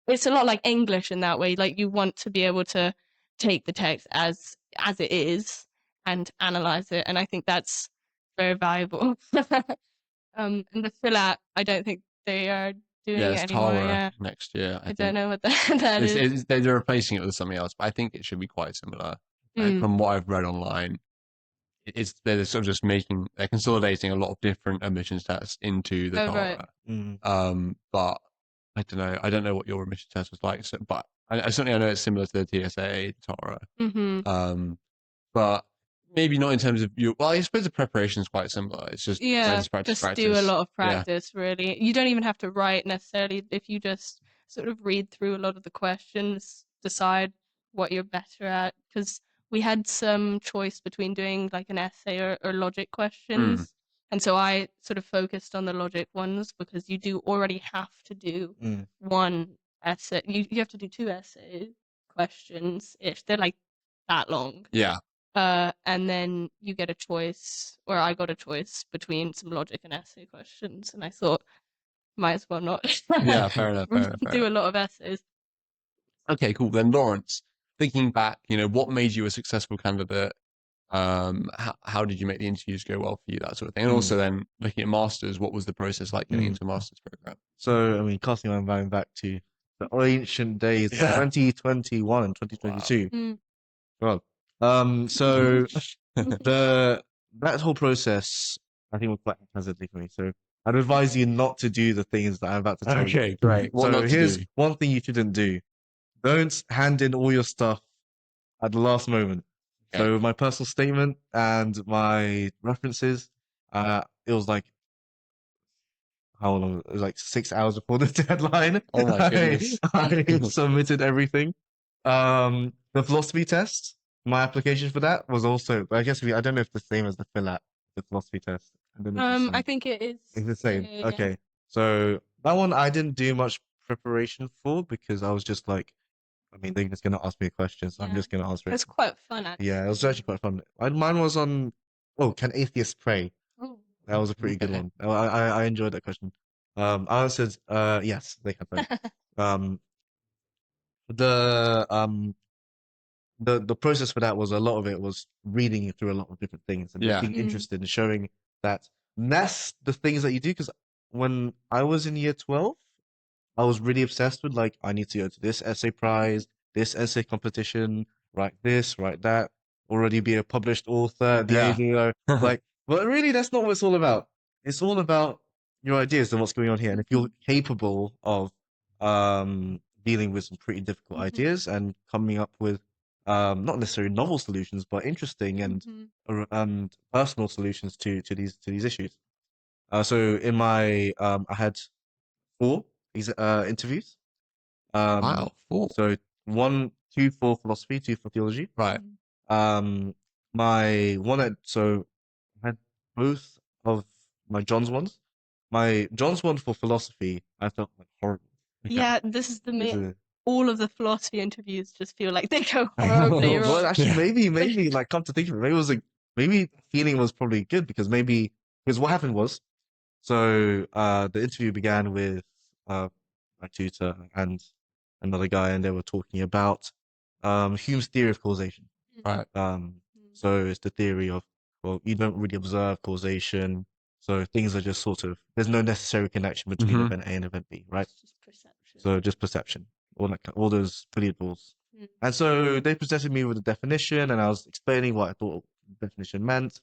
it's a lot like English in that way. Like you want to be able to take the text as it is and analyze it, and I think that's very valuable. And the Philat, I don't think they are doing it it's anymore. Tara next year. I don't know what that is. They're replacing it with something else, but I think it should be quite similar. Like, from what I've read online, they're sort of just they're consolidating a lot of different emissions tests into the Tara. Right. But I don't know what your emission test was like. So, but I certainly know it's similar to the TSA Tara. But maybe not in terms of you. Well, I suppose the preparation is quite similar. It's just practice. Do a lot of practice. Really, you don't even have to write necessarily. If you just sort of read through a lot of the questions, decide what you're better at. Because we had some choice between doing like an essay or logic questions. And so I sort of focused on the logic ones because you do already have to do one essay. You have to do 2 essay questions if they're like that long. Yeah. And then you get a choice, or I got a choice between some logic and essay questions, and I thought, might as well not. Yeah, fair enough. Do a lot of essays. Okay, cool. Then Laurence, thinking back, what made you a successful candidate? How did you make the interviews go well for you, that sort of thing? And also then looking at masters, what was the process like getting into a master's program? So, I mean, casting my mind back to the ancient days, 2021 and 2022. Wow. So that whole process, I think, was quite haphazardly for me. So I'd advise you not to do the things that I'm about to tell you. Okay, great. So here's one thing you shouldn't do. Don't hand in all your stuff at the last moment. Okay. So my personal statement and my references, it was like, how long? It was like 6 hours before the deadline. Oh my goodness. I submitted everything. The philosophy test, my application for that was also, I guess I don't know if it's the same as the Philat, the philosophy test. I think it is. It's the same. Yeah. Okay. So that one I didn't do much preparation for because I was just like, I mean, they're just going to ask me a question, so I'm just going to answer it. It's quite fun, actually. Yeah, it was actually quite fun. Mine was on, can atheists pray? Oh. That was a pretty good one. I enjoyed that question. I answered, yes, they can pray. The process for that was a lot of it was reading through a lot of different things and being interested and showing that that's the things that you do. Because when I was in year 12, I was really obsessed with like, I need to go to this essay prize, this essay competition, write this, write that, already be a published author at the age, like, but really that's not what it's all about. It's all about your ideas and what's going on here, and if you're capable of dealing with some pretty difficult ideas and coming up with not necessarily novel solutions, but interesting and personal solutions to these issues. So in my I had 4 interviews. Wow, 4. So 2 for philosophy, 2 for theology. Right. My one so I had both of my John's ones. My John's one for philosophy, I felt like horrible. Yeah, this is the It's main. a- All of the philosophy interviews just feel like they go horribly well, wrong. actually, maybe like come to think of it, maybe it was like maybe the feeling was probably good because what happened was so the interview began with my tutor and another guy, and they were talking about Hume's theory of causation. Right. So it's the theory of, well, you don't really observe causation, so things are just sort of, there's no necessary connection between Mhm. event A and event B, right? It's just perception. So just perception, all those variables. And so they presented me with a definition, and I was explaining what I thought the definition meant.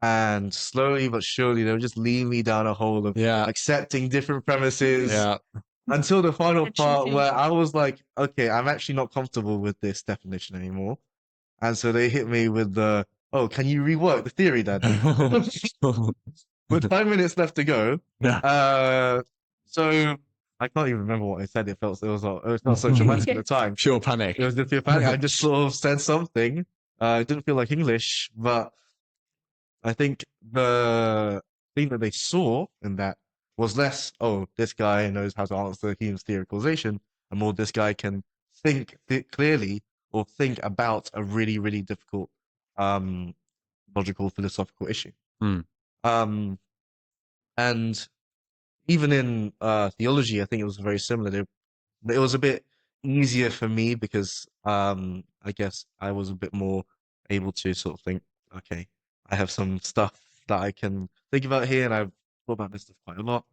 And slowly but surely, they were just leading me down a hole of Yeah. accepting different premises Yeah. until the final It's part tricky. where I was like, okay, I'm actually not comfortable with this definition anymore. And so they hit me with the, oh, can you rework the theory then? With 5 minutes left to go. Yeah. So I can't even remember what I said. It felt so dramatic at the time. Pure panic. It was just pure panic. I just sort of said something. It didn't feel like English, but I think the thing that they saw in that was less, oh, this guy knows how to answer Hume's theory of causation, and more, this guy can think clearly or think about a really, really difficult logical philosophical issue. Um, and even in theology, I think it was very similar. It was a bit easier for me because I guess I was a bit more able to sort of think, okay, I have some stuff that I can think about here, and I've thought about this stuff quite a lot.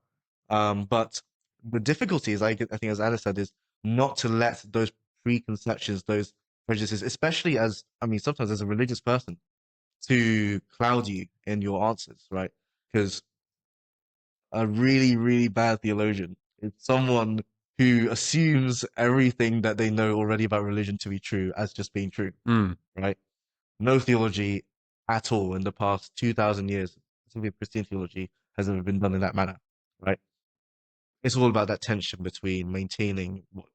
But the difficulty is, I think, as Anna said, is not to let those preconceptions, those prejudices, especially as, I mean, sometimes as a religious person, to cloud you in your answers, right? Because a really, really bad theologian is someone who assumes everything that they know already about religion to be true as just being true, right? No theology at all in the past 2,000 years, especially Christian theology, has ever been done in that manner, right? It's all about that tension between maintaining what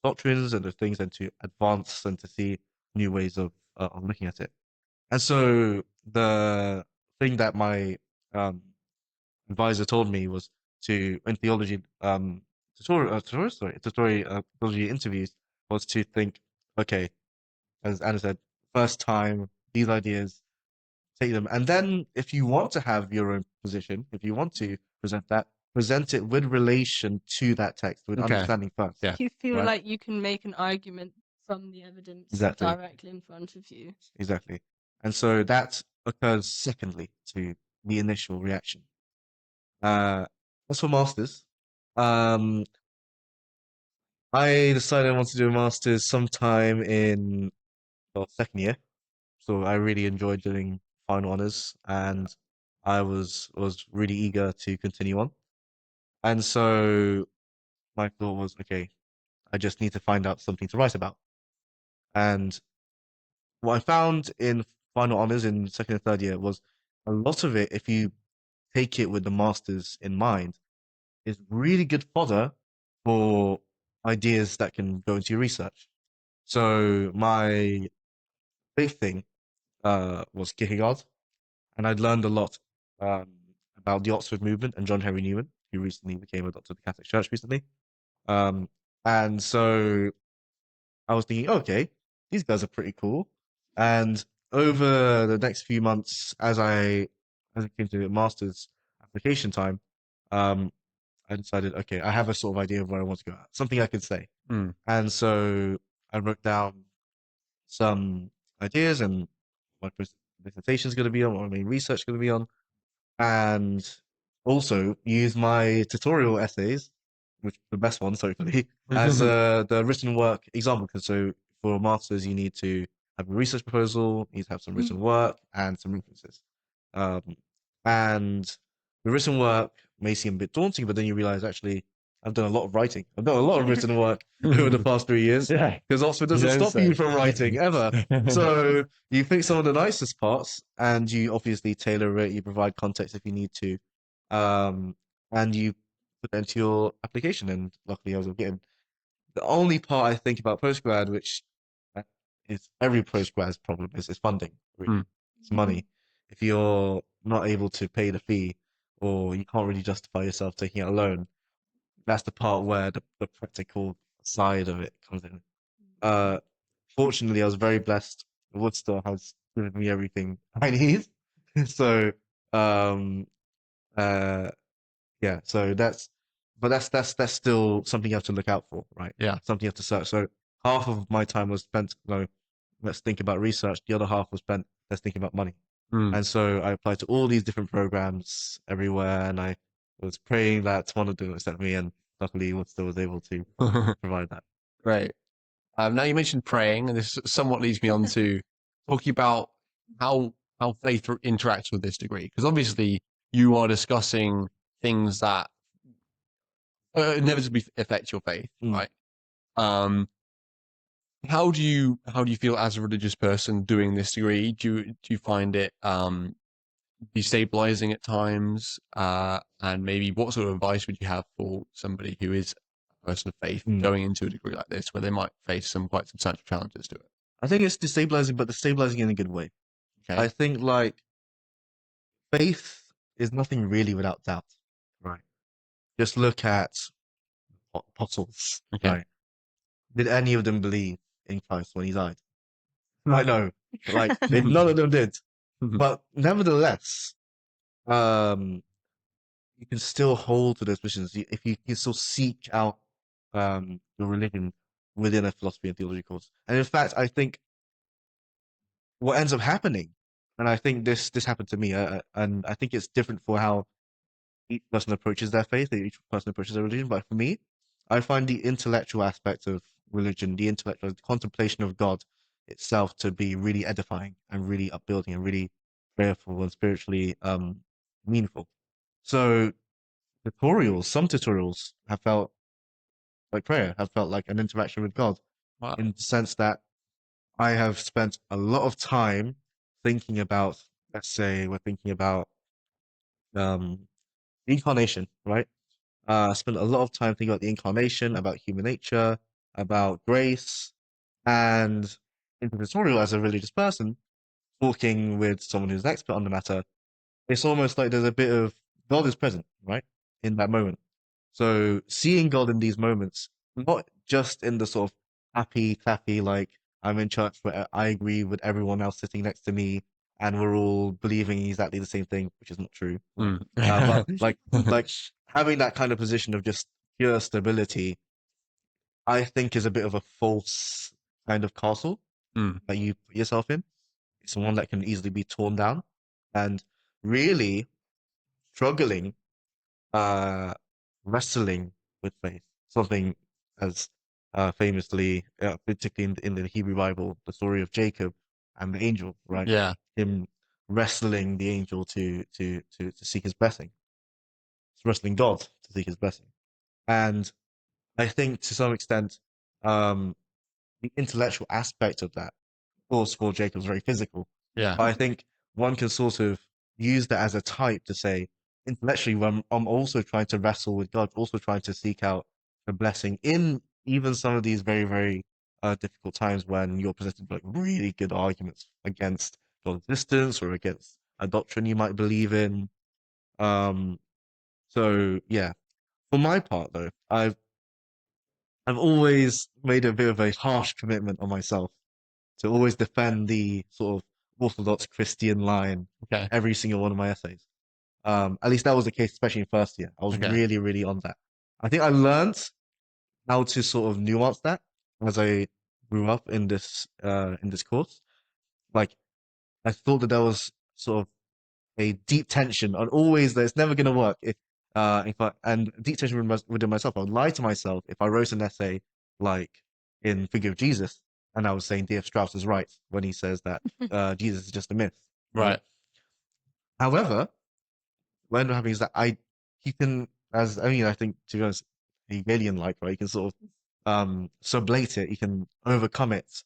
doctrines and the things, and to advance and to see new ways of looking at it. And so the thing that my advisor told me was to, in theology theology interviews, was to think, okay, as Anna said, first time, these ideas, take them, and then if you want to have your own position, if you want to present it with relation to that text, with understanding first. Yeah. You feel Right. like you can make an argument from the evidence Exactly. directly in front of you. Exactly. And so that occurs secondly to the initial reaction. As for masters, I decided I wanted to do a master's sometime in second year. So I really enjoyed doing final honors, and I was really eager to continue on. And so my thought was, okay, I just need to find out something to write about. And what I found in final honors in second and third year was a lot of it, if you take it with the masters in mind, is really good fodder for ideas that can go into your research. So my big thing was Kierkegaard, and I'd learned a lot about the Oxford movement and John Henry Newman, who recently became a doctor of the Catholic Church recently. And so I was thinking, okay, these guys are pretty cool. And over the next few months, as I came to the master's application time, I decided, okay, I have a sort of idea of where I want to go at, something I could say. And so I wrote down some ideas and what my dissertation is going to be on, what my main research is going to be on, and also use my tutorial essays, which are the best ones, hopefully, as the written work example. Because so for masters, you need to have a research proposal, you need to have some written work and some references. And the written work may seem a bit daunting, but then you realize actually I've done a lot of writing. I've done a lot of written work over the past 3 years. Yeah. Because Oxford doesn't You don't stop you say. from writing ever. So you pick some of the nicest parts and you obviously tailor it, you provide context if you need to. And you put that into your application. And luckily I was getting the only part I think about postgrad, which is every postgrad's problem, is funding. Really. Mm. It's money. If you're not able to pay the fee or you can't really justify yourself taking out a loan, that's the part where the practical side of it comes in. Fortunately, I was very blessed. Worcester has given me everything I need. So, um, uh, yeah. So that's still something you have to look out for, right? Yeah. Something you have to search. So half of my time was spent, let's think about research. The other half was spent, let's think about money. Mm. And so I applied to all these different programs everywhere, and I was praying that one of them would accept me, and luckily Worcester was able to provide that. Great. Now you mentioned praying, and this somewhat leads me on to talking about how faith interacts with this degree, because obviously you are discussing things that inevitably affect your faith, right? How do you feel as a religious person doing this degree? Do you find it destabilizing at times? And maybe what sort of advice would you have for somebody who is a person of faith going into a degree like this, where they might face some quite substantial challenges to it? I think it's destabilizing, but destabilizing in a good way. Okay. I think faith is nothing really without doubt, right? Just look at apostles, Okay. right? Did any of them believe in Christ when he died? I know, none of them did. But nevertheless, you can still hold to those positions if you can still seek out your religion within a philosophy and theology course. And in fact, I think what ends up happening, and I think this happened to me, and I think it's different for how each person approaches their faith, each person approaches their religion. But for me, I find the intellectual aspect of religion, the intellectual contemplation of God itself, to be really edifying and really upbuilding and really prayerful and spiritually meaningful. So some tutorials have felt like prayer, have felt like an interaction with God. Wow. In the sense that I have spent a lot of time thinking about, let's say we're thinking about incarnation, right? Spent a lot of time thinking about the incarnation, about human nature, about grace, and in the tutorial as a religious person, talking with someone who's an expert on the matter, it's almost like there's a bit of God is present, right? In that moment. So seeing God in these moments, not just in the sort of happy, clappy, like I'm in church where I agree with everyone else sitting next to me and we're all believing exactly the same thing, which is not true. But like having that kind of position of just pure stability, I think is a bit of a false kind of castle that you put yourself in. It's one that can easily be torn down, and really struggling, wrestling with faith. Something as famously, particularly in the Hebrew Bible, the story of Jacob and the angel, right? Yeah. Him wrestling the angel to seek his blessing. It's wrestling God to seek his blessing. And I think to some extent, the intellectual aspect of that, of course, for Jacob is very physical. Yeah. But I think one can sort of use that as a type to say, intellectually, when I'm also trying to wrestle with God, also trying to seek out a blessing in even some of these very, very difficult times when you're presented with like really good arguments against God's existence or against a doctrine you might believe in. So yeah, for my part though, I've always made a bit of a harsh commitment on myself to always defend the sort of orthodox Christian line Okay. every single one of my essays. At least that was the case, especially in first year. I was Okay. really, really on that. I think I learned how to sort of nuance that as I grew up in this course. Like I thought that there was sort of a deep tension, and always that it's never going to work if I and deep tension within myself. I would lie to myself if I wrote an essay like in Figure of Jesus, and I was saying D.F. Strauss is right when he says that Jesus is just a myth. Right. However, what ended up happening is that he can, as I mean, I think to be honest, Hegelian like, right? He can sort of sublate it, he can overcome it,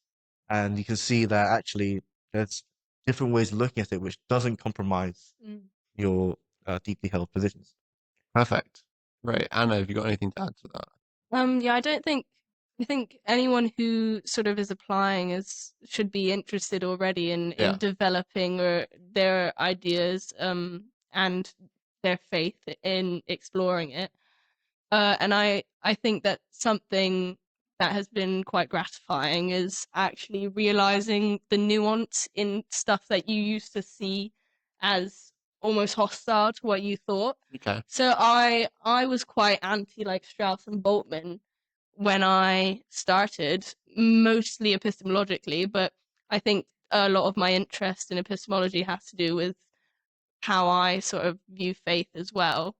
and you can see that actually there's different ways of looking at it which doesn't compromise your deeply held positions. Perfect. Right. Anna, have you got anything to add to that? Yeah, I think anyone who sort of is applying should be interested already in Yeah. developing their ideas and their faith in exploring it. And I think that something that has been quite gratifying is actually realizing the nuance in stuff that you used to see as almost hostile to what you thought. Okay. So I was quite anti like Strauss and Boltzmann when I started, mostly epistemologically, but I think a lot of my interest in epistemology has to do with how I sort of view faith as well.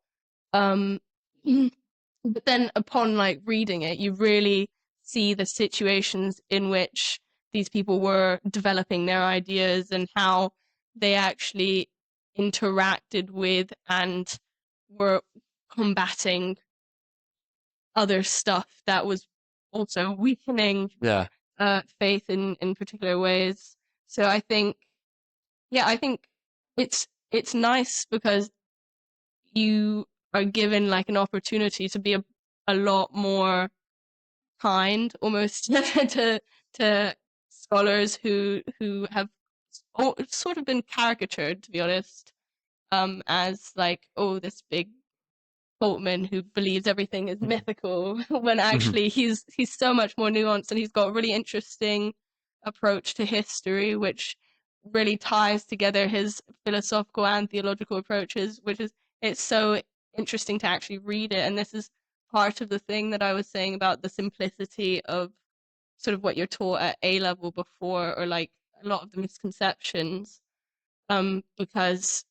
Um, but then upon like reading it, you really see the situations in which these people were developing their ideas and how they actually interacted with and were combating other stuff that was also weakening Yeah. faith in particular ways. So I think, yeah, I think it's nice because you are given like an opportunity to be a lot more kind almost to scholars who have sort of been caricatured, to be honest, as like, oh, this big Boltman who believes everything is mythical, when actually he's so much more nuanced, and he's got a really interesting approach to history, which really ties together his philosophical and theological approaches, which is, it's so interesting to actually read it. And this is part of the thing that I was saying about the simplicity of sort of what you're taught at A level before, or like a lot of the misconceptions, because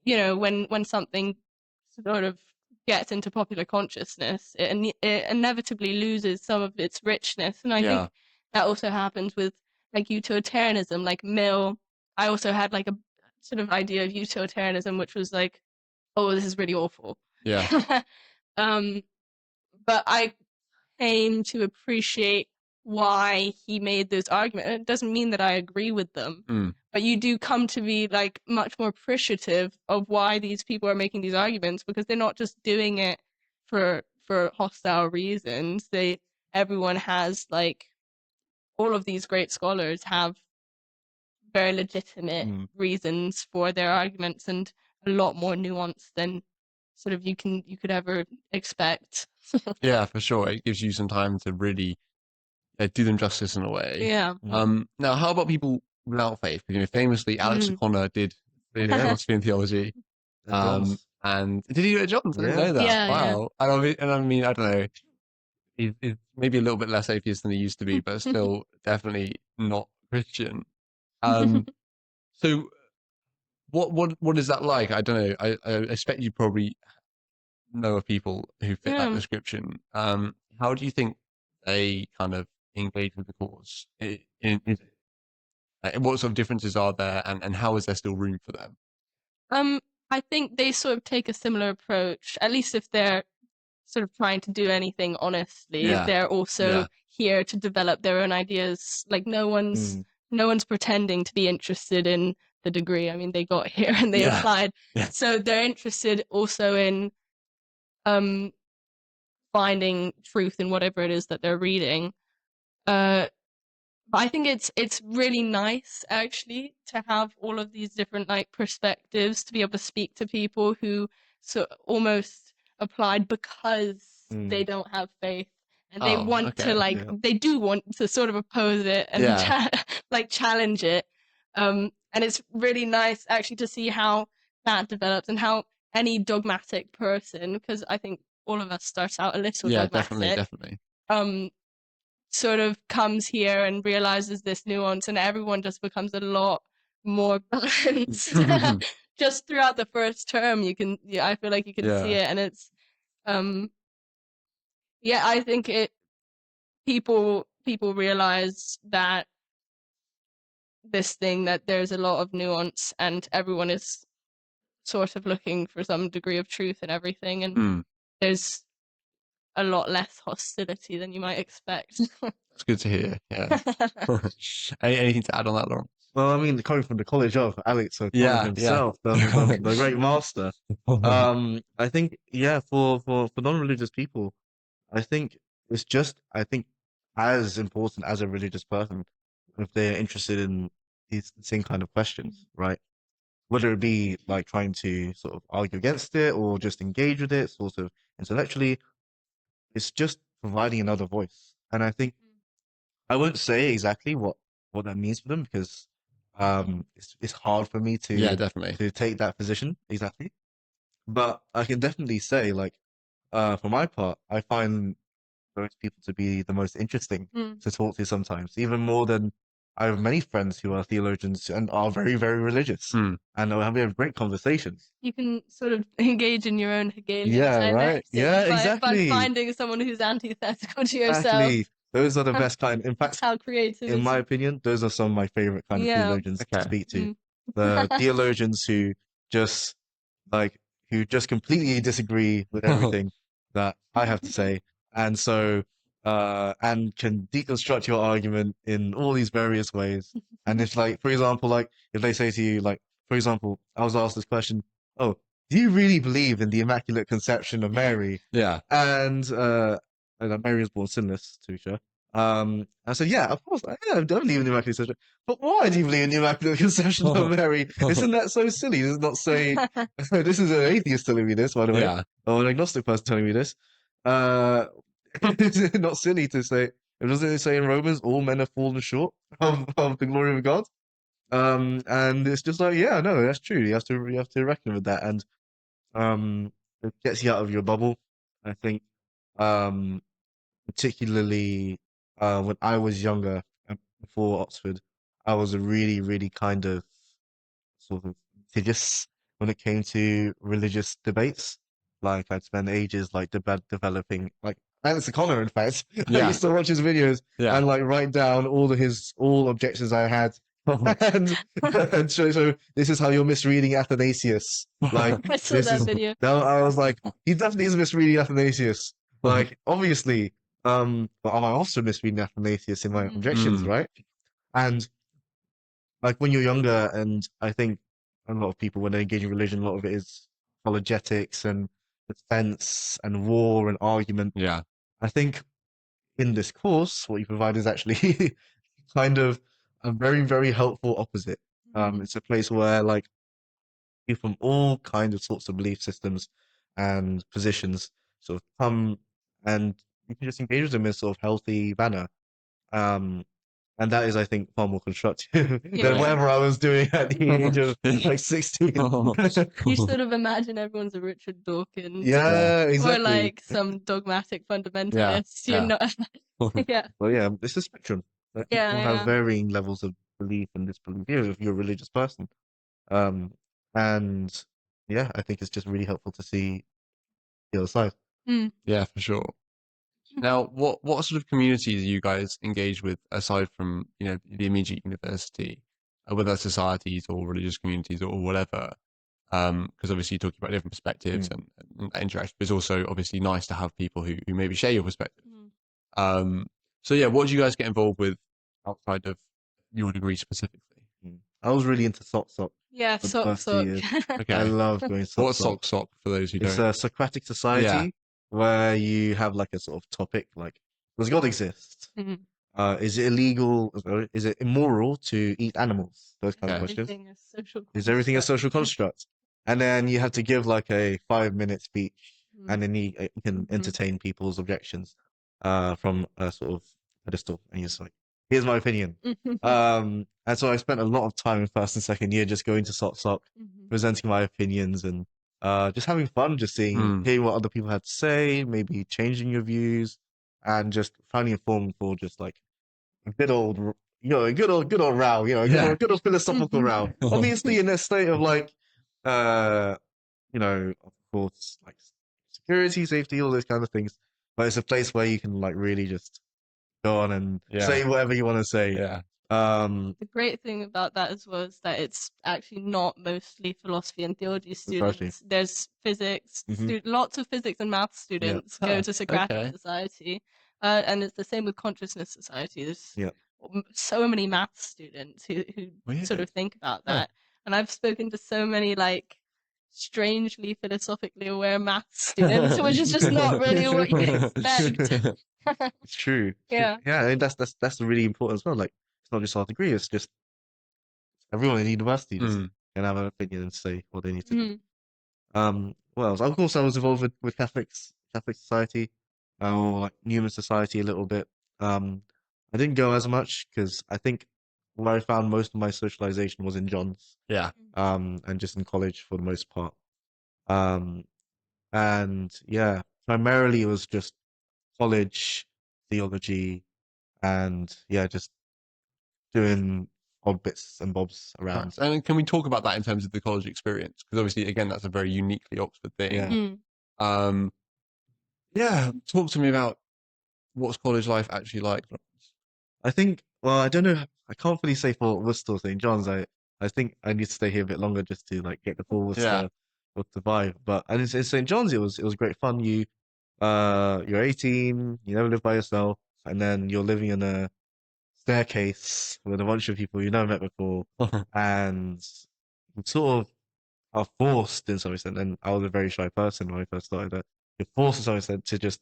when something sort of gets into popular consciousness, it inevitably loses some of its richness. And I Yeah. think that also happens with like utilitarianism, like Mill. I also had like a sort of idea of utilitarianism, which was like, oh, this is really awful. Yeah. But I came to appreciate why he made those arguments. It doesn't mean that I agree with them, but you do come to be like much more appreciative of why these people are making these arguments, because they're not just doing it for hostile reasons. Everyone has like, all of these great scholars have very legitimate reasons for their arguments, and a lot more nuance than sort of you could ever expect. Yeah, for sure. It gives you some time to really do them justice in a way. Yeah. Now, how about people without faith? Because, famously, Alex O'Connor did philosophy and theology. And did he do it at Johns? I didn't know that. Yeah, yeah. Wow. And I mean, I don't know. He's maybe a little bit less atheist than he used to be, but still definitely not Christian. So what is that like? I don't know. I expect you probably know of people who fit that description. How do you think they kind of engage with the cause? What sort of differences are there, and how is there still room for them? I think they sort of take a similar approach, at least if they're sort of trying to do anything honestly. Yeah. They're also here to develop their own ideas. Like no one's pretending to be interested in the degree. I mean, they got here and they applied. Yeah. So they're interested also in finding truth in whatever it is that they're reading. But I think it's really nice actually to have all of these different like perspectives, to be able to speak to people who almost applied because they don't have faith, and they want to like they do want to sort of oppose it and like challenge it. And it's really nice actually to see how that develops, and how any dogmatic person, because I think all of us starts out a little dogmatic. Definitely. Sort of comes here and realizes this nuance, and everyone just becomes a lot more balanced. Just throughout the first term, I feel like you can see it, and it's I think people realize that this thing, that there's a lot of nuance, and everyone is sort of looking for some degree of truth in everything, and Mm. there's a lot less hostility than you might expect. That's good to hear. Yeah. Anything to add on that, Lauren? Well, I mean, coming from the College of Alex O'Connor Yeah, himself, the great master. I think, yeah, for non-religious people, I think it's just, I think, as important as a religious person if they're interested in these same kind of questions, right? Whether it be like trying to sort of argue against it or just engage with it, sort of intellectually, it's just providing another voice. And I think I won't say exactly what that means for them because it's hard for me Yeah, to definitely. take that position exactly. But I can definitely say, like, for my part, I find those people to be the most interesting to talk to sometimes, even more than I have many friends who are theologians and are very, very religious. Mm. And we have great conversations. You can sort of engage in your own Hegelian Yeah, right. dialectic Yeah, by exactly. finding someone who's antithetical to yourself. Exactly. Those are the best kind. In That's fact, how creativity. in my opinion, those are some of my favorite kind of Yeah. theologians to Okay. speak to. Mm. The theologians who just like who just completely disagree with everything that I have to say, and so and can deconstruct your argument in all these various ways. And if, like, for example, like if they say to you, like, for example, I was asked this question, oh, do you really believe in the Immaculate Conception of Mary? Yeah. And that Mary was born sinless, to be sure. I said, yeah, of course, I don't believe in the Immaculate Conception. But why do you believe in the Immaculate Conception of Mary? Isn't that so silly? Does it not say, this is an atheist telling me this, by the way, Yeah. or an agnostic person telling me this. Is it not silly to say, doesn't it say in Romans, all men have fallen short of the glory of God? And it's just like, yeah, no, that's true. You have to reckon with that. And it gets you out of your bubble, I think. Particularly when I was younger, before Oxford, I was a really, really kind of sort of litigious when it came to religious debates. Like, I'd spend ages like developing, like Alex O'Connor, in fact. I Yeah. used to watch his videos Yeah. and like write down all objections I had. And so this is how you're misreading Athanasius. Like, I saw this that is video. now I was like, he definitely is misreading Athanasius. Like, obviously, but am I also misreading Athanasius in my objections, Mm. right? And like when you're younger, and I think a lot of people when they engage in religion, a lot of it is apologetics and defense and war and argument. Yeah. I think in this course, what you provide is actually kind of a very, very helpful opposite. It's a place where like people from all kinds of sorts of belief systems and positions sort of come, and you can just engage with them in a sort of healthy manner. Um, and that is, I think, far more constructive Yeah. than whatever I was doing at the age of like 16. You sort of imagine everyone's a Richard Dawkins. Yeah, Or exactly. like some dogmatic fundamentalist. Yeah. You're not. Yeah. Well, yeah, it's a spectrum. Like, Yeah, people yeah. have varying levels of belief and disbelief if you're a religious person. And yeah, I think it's just really helpful to see the other side. Yeah, for sure. Now, what sort of communities are you guys engaged with aside from, the immediate university, whether that's societies or religious communities or whatever? Because obviously you're talking about different perspectives and interaction, but it's also obviously nice to have people who maybe share your perspective. So yeah, what do you guys get involved with outside of your degree specifically? I was really into Sock. Yeah, For the sock, first 2 sock. years. Okay. I love going What's Sock. sock for those who It's don't? a Socratic society where you have like a sort of topic like, does God exist? Is it illegal? Is it immoral to eat animals? Those kind of Okay. questions. Everything is social Is everything a construct. social construct? And then you have to give like a 5-minute speech, and then you can entertain people's objections from a sort of pedestal, and you're just like, here's my opinion. And so I spent a lot of time in first and second year just going to Sock, presenting my opinions and just having fun, just hearing what other people had to say, maybe changing your views, and just finding a forum for just like a good old, a good old row, a good old philosophical row. Obviously, in a state of like, of course, like security, safety, all those kind of things. But it's a place where you can like really just go on and say whatever you want to say. Yeah. The great thing about that as well is that it's actually not mostly philosophy and theology students. There's physics, lots of physics and math students go to Socratic Society, and it's the same with Consciousness Society. There's so many math students who sort of think about that, and I've spoken to so many like strangely philosophically aware math students, which is just not really what you expect. It's true. Yeah. Yeah, I mean, that's really important as well. Like, it's not just our degree; it's just everyone in university just can have an opinion and say what they need to do. What else? Of course, I was involved with Catholic Society, or like Newman Society a little bit. I didn't go as much because I think where I found most of my socialization was in John's. Yeah. And just in college for the most part. And yeah, primarily it was just college theology, and yeah, just doing odd bits and bobs around. Nice. And can we talk about that in terms of the college experience? Because obviously, again, that's a very uniquely Oxford thing. Yeah. Talk to me about what's college life actually like. I think, well, I don't know. I can't really say for Worcester or St. John's. I think I need to stay here a bit longer just to like get the full Worcester vibe. But and in St. John's, it was great fun. You're 18, you never live by yourself, and then you're living in a staircase with a bunch of people you never met before, and you sort of are forced in some extent. And I was a very shy person when I first started. You're forced in some extent to just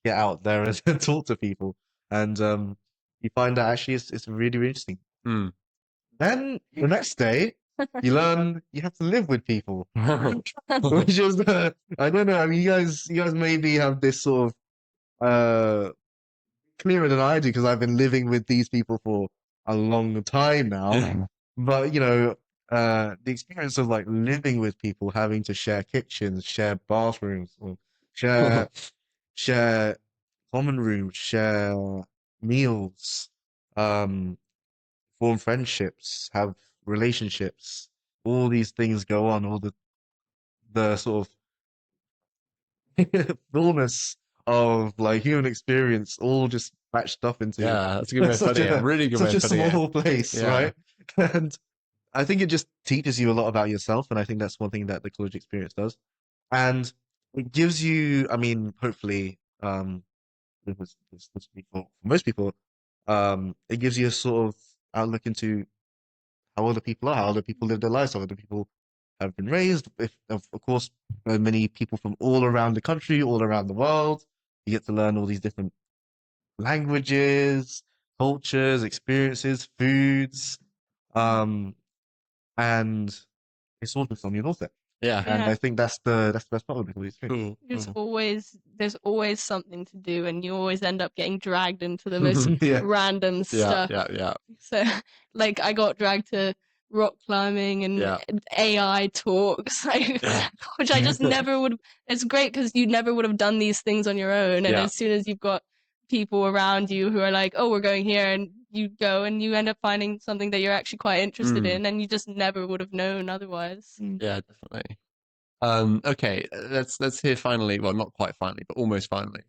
get out there and talk to people, and you find that actually it's really, really interesting. Then the next day, you learn you have to live with people, which is I don't know. I mean, you guys maybe have this sort of clearer than I do because I've been living with these people for a long time now. But you know, the experience of like living with people, having to share kitchens, share bathrooms, or share common rooms, share meals, form friendships, have relationships. All these things go on. All the sort of fullness of like human experience, all just batched up into that's a good way of putting it. Really good way of putting it. Such a small place, right? And I think it just teaches you a lot about yourself, and I think that's one thing that the college experience does. And it gives you, I mean, hopefully, this for most people, it gives you a sort of outlook into how other people are, how other people live their lives, how other people have been raised. Of course, there are many people from all around the country, all around the world. You get to learn all these different languages, cultures, experiences, foods, and it's all just on your doorstep. And I think that's the best part of the experience. There's always something to do, and you always end up getting dragged into the most random stuff. So, like, I got dragged to rock climbing and AI talks, which I just never would. It's great because you never would have done these things on your own, and as soon as you've got people around you who are like, "Oh, we're going here," and you go and you end up finding something that you're actually quite interested in, and you just never would have known otherwise. Yeah, definitely. Okay, let's hear finally. Well, not quite finally, but almost finally.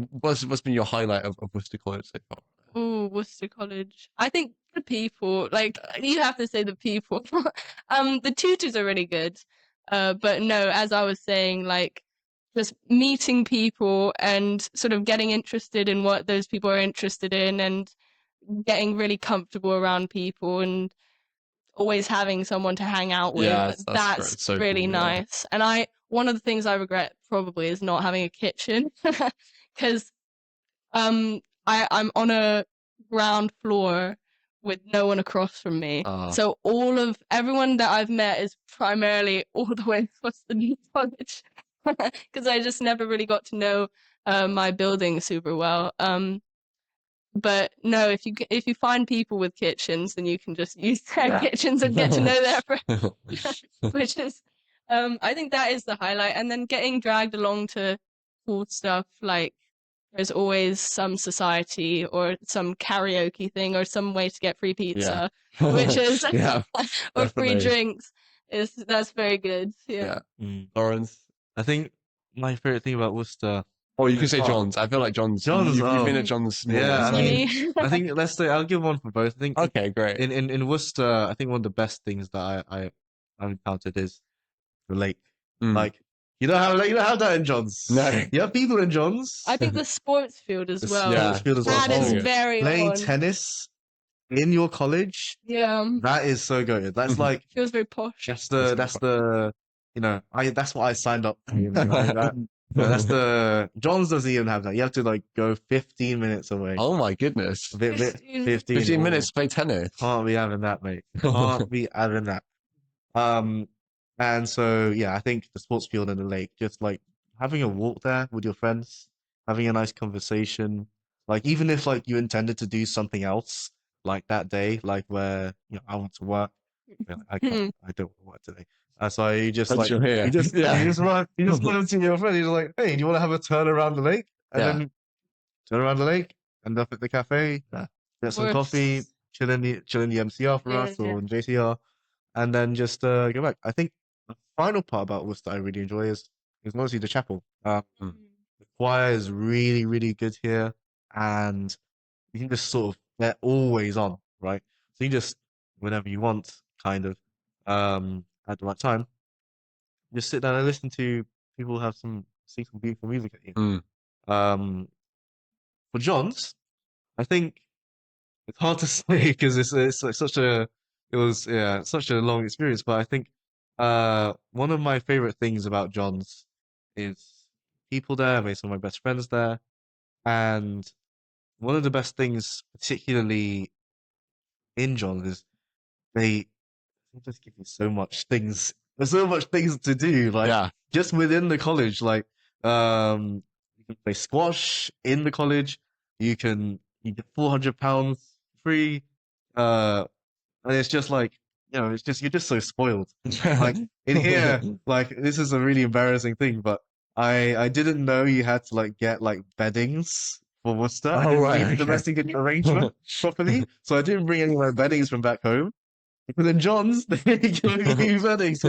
What's been your highlight of Worcester College so far? Oh, Worcester College. I think the people, like, you have to say the people. The tutors are really good. But no, as I was saying, like, just meeting people and sort of getting interested in what those people are interested in and getting really comfortable around people and always having someone to hang out with. That's so really cool, nice. And one of the things I regret probably is not having a kitchen because I'm on a ground floor with no one across from me. So everyone that I've met is primarily all the way across the New College because I just never really got to know my building super well. But no, if you find people with kitchens, then you can just use their kitchens and get to know their friends, which is, I think that is the highlight. And then getting dragged along to cool stuff, like there's always some society or some karaoke thing or some way to get free pizza, which is or free drinks. That's very good. Laurence? I think my favorite thing about Worcester Oh, you can It's say hard. John's. I feel like John's. John's, You've been oh, at John's more. yeah, I so- mean, I think let's say I'll give one for both. I think Okay, great. in Worcester, I think one of the best things that I've encountered is the lake. Mm. Like you don't have that in John's. No. You have people in John's. I think the sports field as The well. Yeah. sports field as well. That is Oh, very Playing on. tennis in your college, Yeah, that is so good. That's Mhm. like feels very posh. that's the that's what I signed up for. That's the John's doesn't even have that. You have to like go 15 minutes away. Oh my goodness. 15. 15 minutes to play tennis. Can't be having that, mate. Can't be having that. And so yeah, I think the sports field and the lake, just like having a walk there with your friends, having a nice conversation. Like even if like you intended to do something else like that day, like where I want to work. I can't. I don't want to work today. So you just But like you're here. you just Yeah. you just run to your friend. You're like, hey, do you want to have a turn around the lake? And Yeah. then turn around the lake, end up at the cafe, get some coffee, chill in the MCR for us or in JCR, and then just go back. I think the final part about Worcester I really enjoy is mostly the chapel. The choir is really, really good here, and you can just sort of they're always on, right? So you just whenever you want, kind of, at the right time, just sit down and listen to people sing some beautiful music at you. Mm. For John's, I think it's hard to say because it's like such a long experience. But I think one of my favorite things about John's is people there. I made some of my best friends there, and one of the best things, particularly in John's, is they just give you so much things. There's so much things to do. Like Yeah. just within the college, like you can play squash in the college. You get £400 free. And it's just like it's just you're just so spoiled. Like in here, like this is a really embarrassing thing, but I didn't know you had to like get like beddings for Worcester. I Oh, didn't right, read the okay. domestic arrangement properly, so I didn't bring any of my beddings from back home. But then John's, they give you beddings.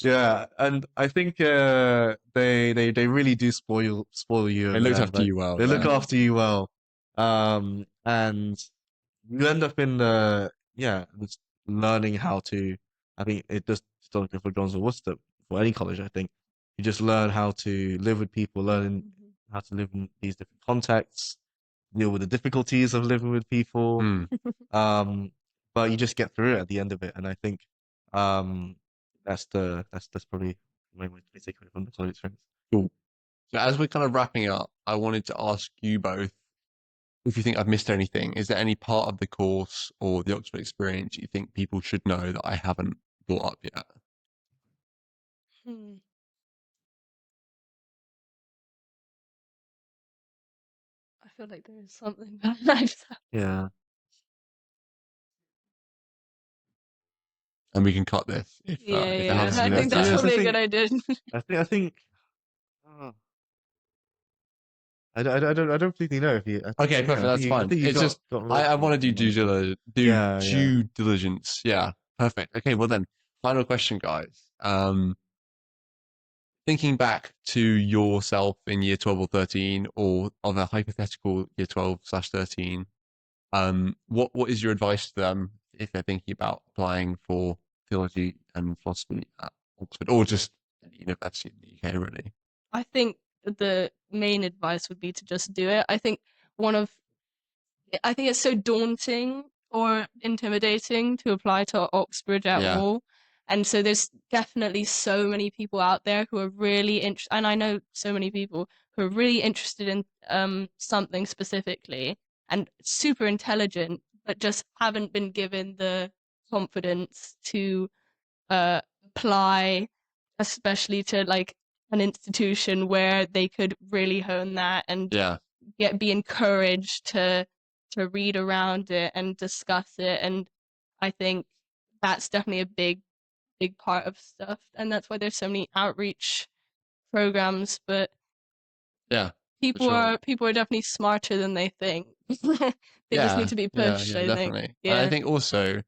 Yeah, and I think they really do spoil you. They over looked there. after Like, you well. They look yeah. after you well. And you end up in just learning how to. I think it just don't go for John's or Worcester, for any college. I think you just learn how to live with people, learn how to live in these different contexts, deal with the difficulties of living with people. Mm. But you just get through it at the end of it, and I think that's probably my takeaway from the college experience. Cool. So as we're kind of wrapping up, I wanted to ask you both if you think I've missed anything. Is there any part of the course or the Oxford experience you think people should know that I haven't brought up yet? I feel like there is something that I've Yeah. And we can cut this if it has I been think that's Yes, I probably a think- good idea. I think. I don't particularly know if you. Okay, perfect. That's fine. It's just I want to do due diligence. Yeah, perfect. Okay, well then, final question, guys. Thinking back to yourself in year 12 or 13, or of a hypothetical year 12/13, what is your advice to them if they're thinking about applying for theology and philosophy at Oxford, or just any university in the UK, really? I think the main advice would be to just do it. I think it's so daunting or intimidating to apply to Oxford at Yeah. all. And so there's definitely so many people out there who are really interested, and I know so many people who are really interested in something specifically and super intelligent, but just haven't been given the confidence to apply, especially to like an institution where they could really hone that and Yeah. be encouraged to read around it and discuss it. And I think that's definitely a big part of stuff, and that's why there's so many outreach programs. But Yeah. people sure. are definitely smarter than they think. They just need to be pushed. Yeah, I definitely. think. And I think also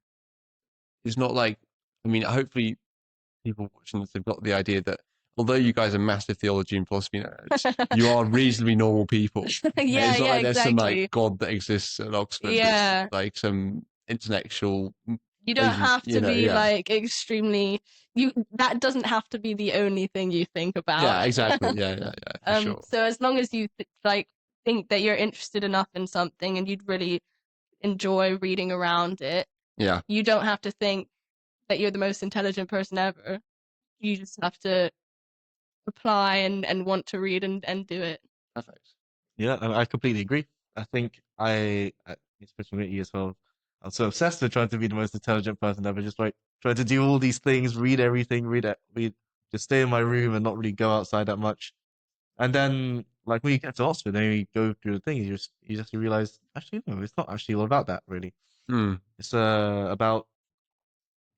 it's not like, I mean, hopefully people watching this have got the idea that although you guys are massive theology and philosophy nerds, you are reasonably normal people. Yeah, It's not yeah, like there's some exactly. like God that exists at Oxford. Yeah. It's like some intellectual. You don't crazy, have to be yeah. like extremely. That doesn't have to be the only thing you think about. Yeah, exactly. Yeah, for sure. So as long as you like think that you're interested enough in something and you'd really enjoy reading around it, Yeah. you don't have to think that you're the most intelligent person ever. You just have to apply and want to read and do it. Perfect. Yeah, I completely agree. I think especially with you as well, I'm so obsessed with trying to be the most intelligent person ever. Just like trying to do all these things, read everything, just stay in my room and not really go outside that much. And then, like when you get to Oxford, then you go through the thing, you just realize actually no, it's not actually all about that really. It's about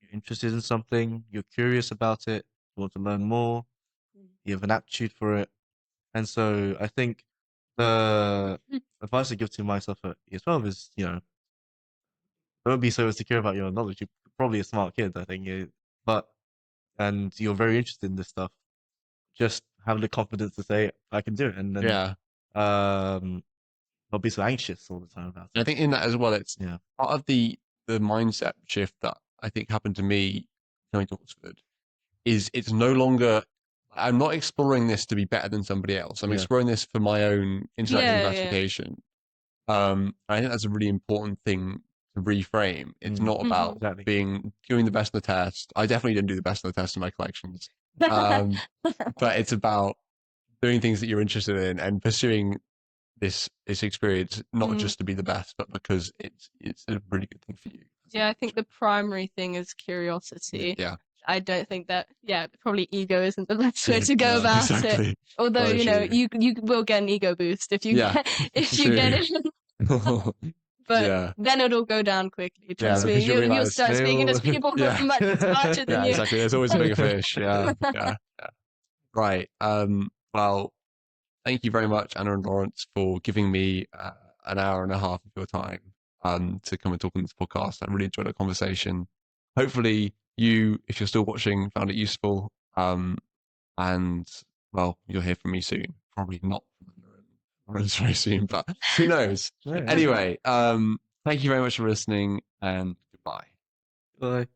you're interested in something, you're curious about it, you want to learn more, you have an aptitude for it, and so I think the advice I give to myself at year 12 is, don't be so insecure about your knowledge. You're probably a smart kid, I think, and you're very interested in this stuff. Just have the confidence to say, I can do it. And then, not be so anxious all the time about it. I think in that as well, it's part of the mindset shift that I think happened to me coming to Oxford is it's no longer, I'm not exploring this to be better than somebody else. I'm exploring this for my own intellectual gratification. I think that's a really important thing to reframe. It's not about doing the best in the test. I definitely didn't do the best in the test in my collections. But it's about doing things that you're interested in and pursuing this experience, not just to be the best, but because it's a really good thing for you. Yeah, I think the primary thing is curiosity. Yeah. I don't think that, probably ego isn't the best way to go about it. Although, you will get an ego boost if you get it. But then it'll go down quickly. Trust me, you'll start speaking to people who are much smarter than you. Exactly. There's always a bigger fish. Yeah. Right. Well, thank you very much, Anna and Laurence, for giving me an hour and a half of your time to come and talk on this podcast. I really enjoyed our conversation. Hopefully you, if you're still watching, found it useful. And well, you'll hear from me soon. Probably not very soon, but who knows? Anyway, thank you very much for listening and goodbye. Bye.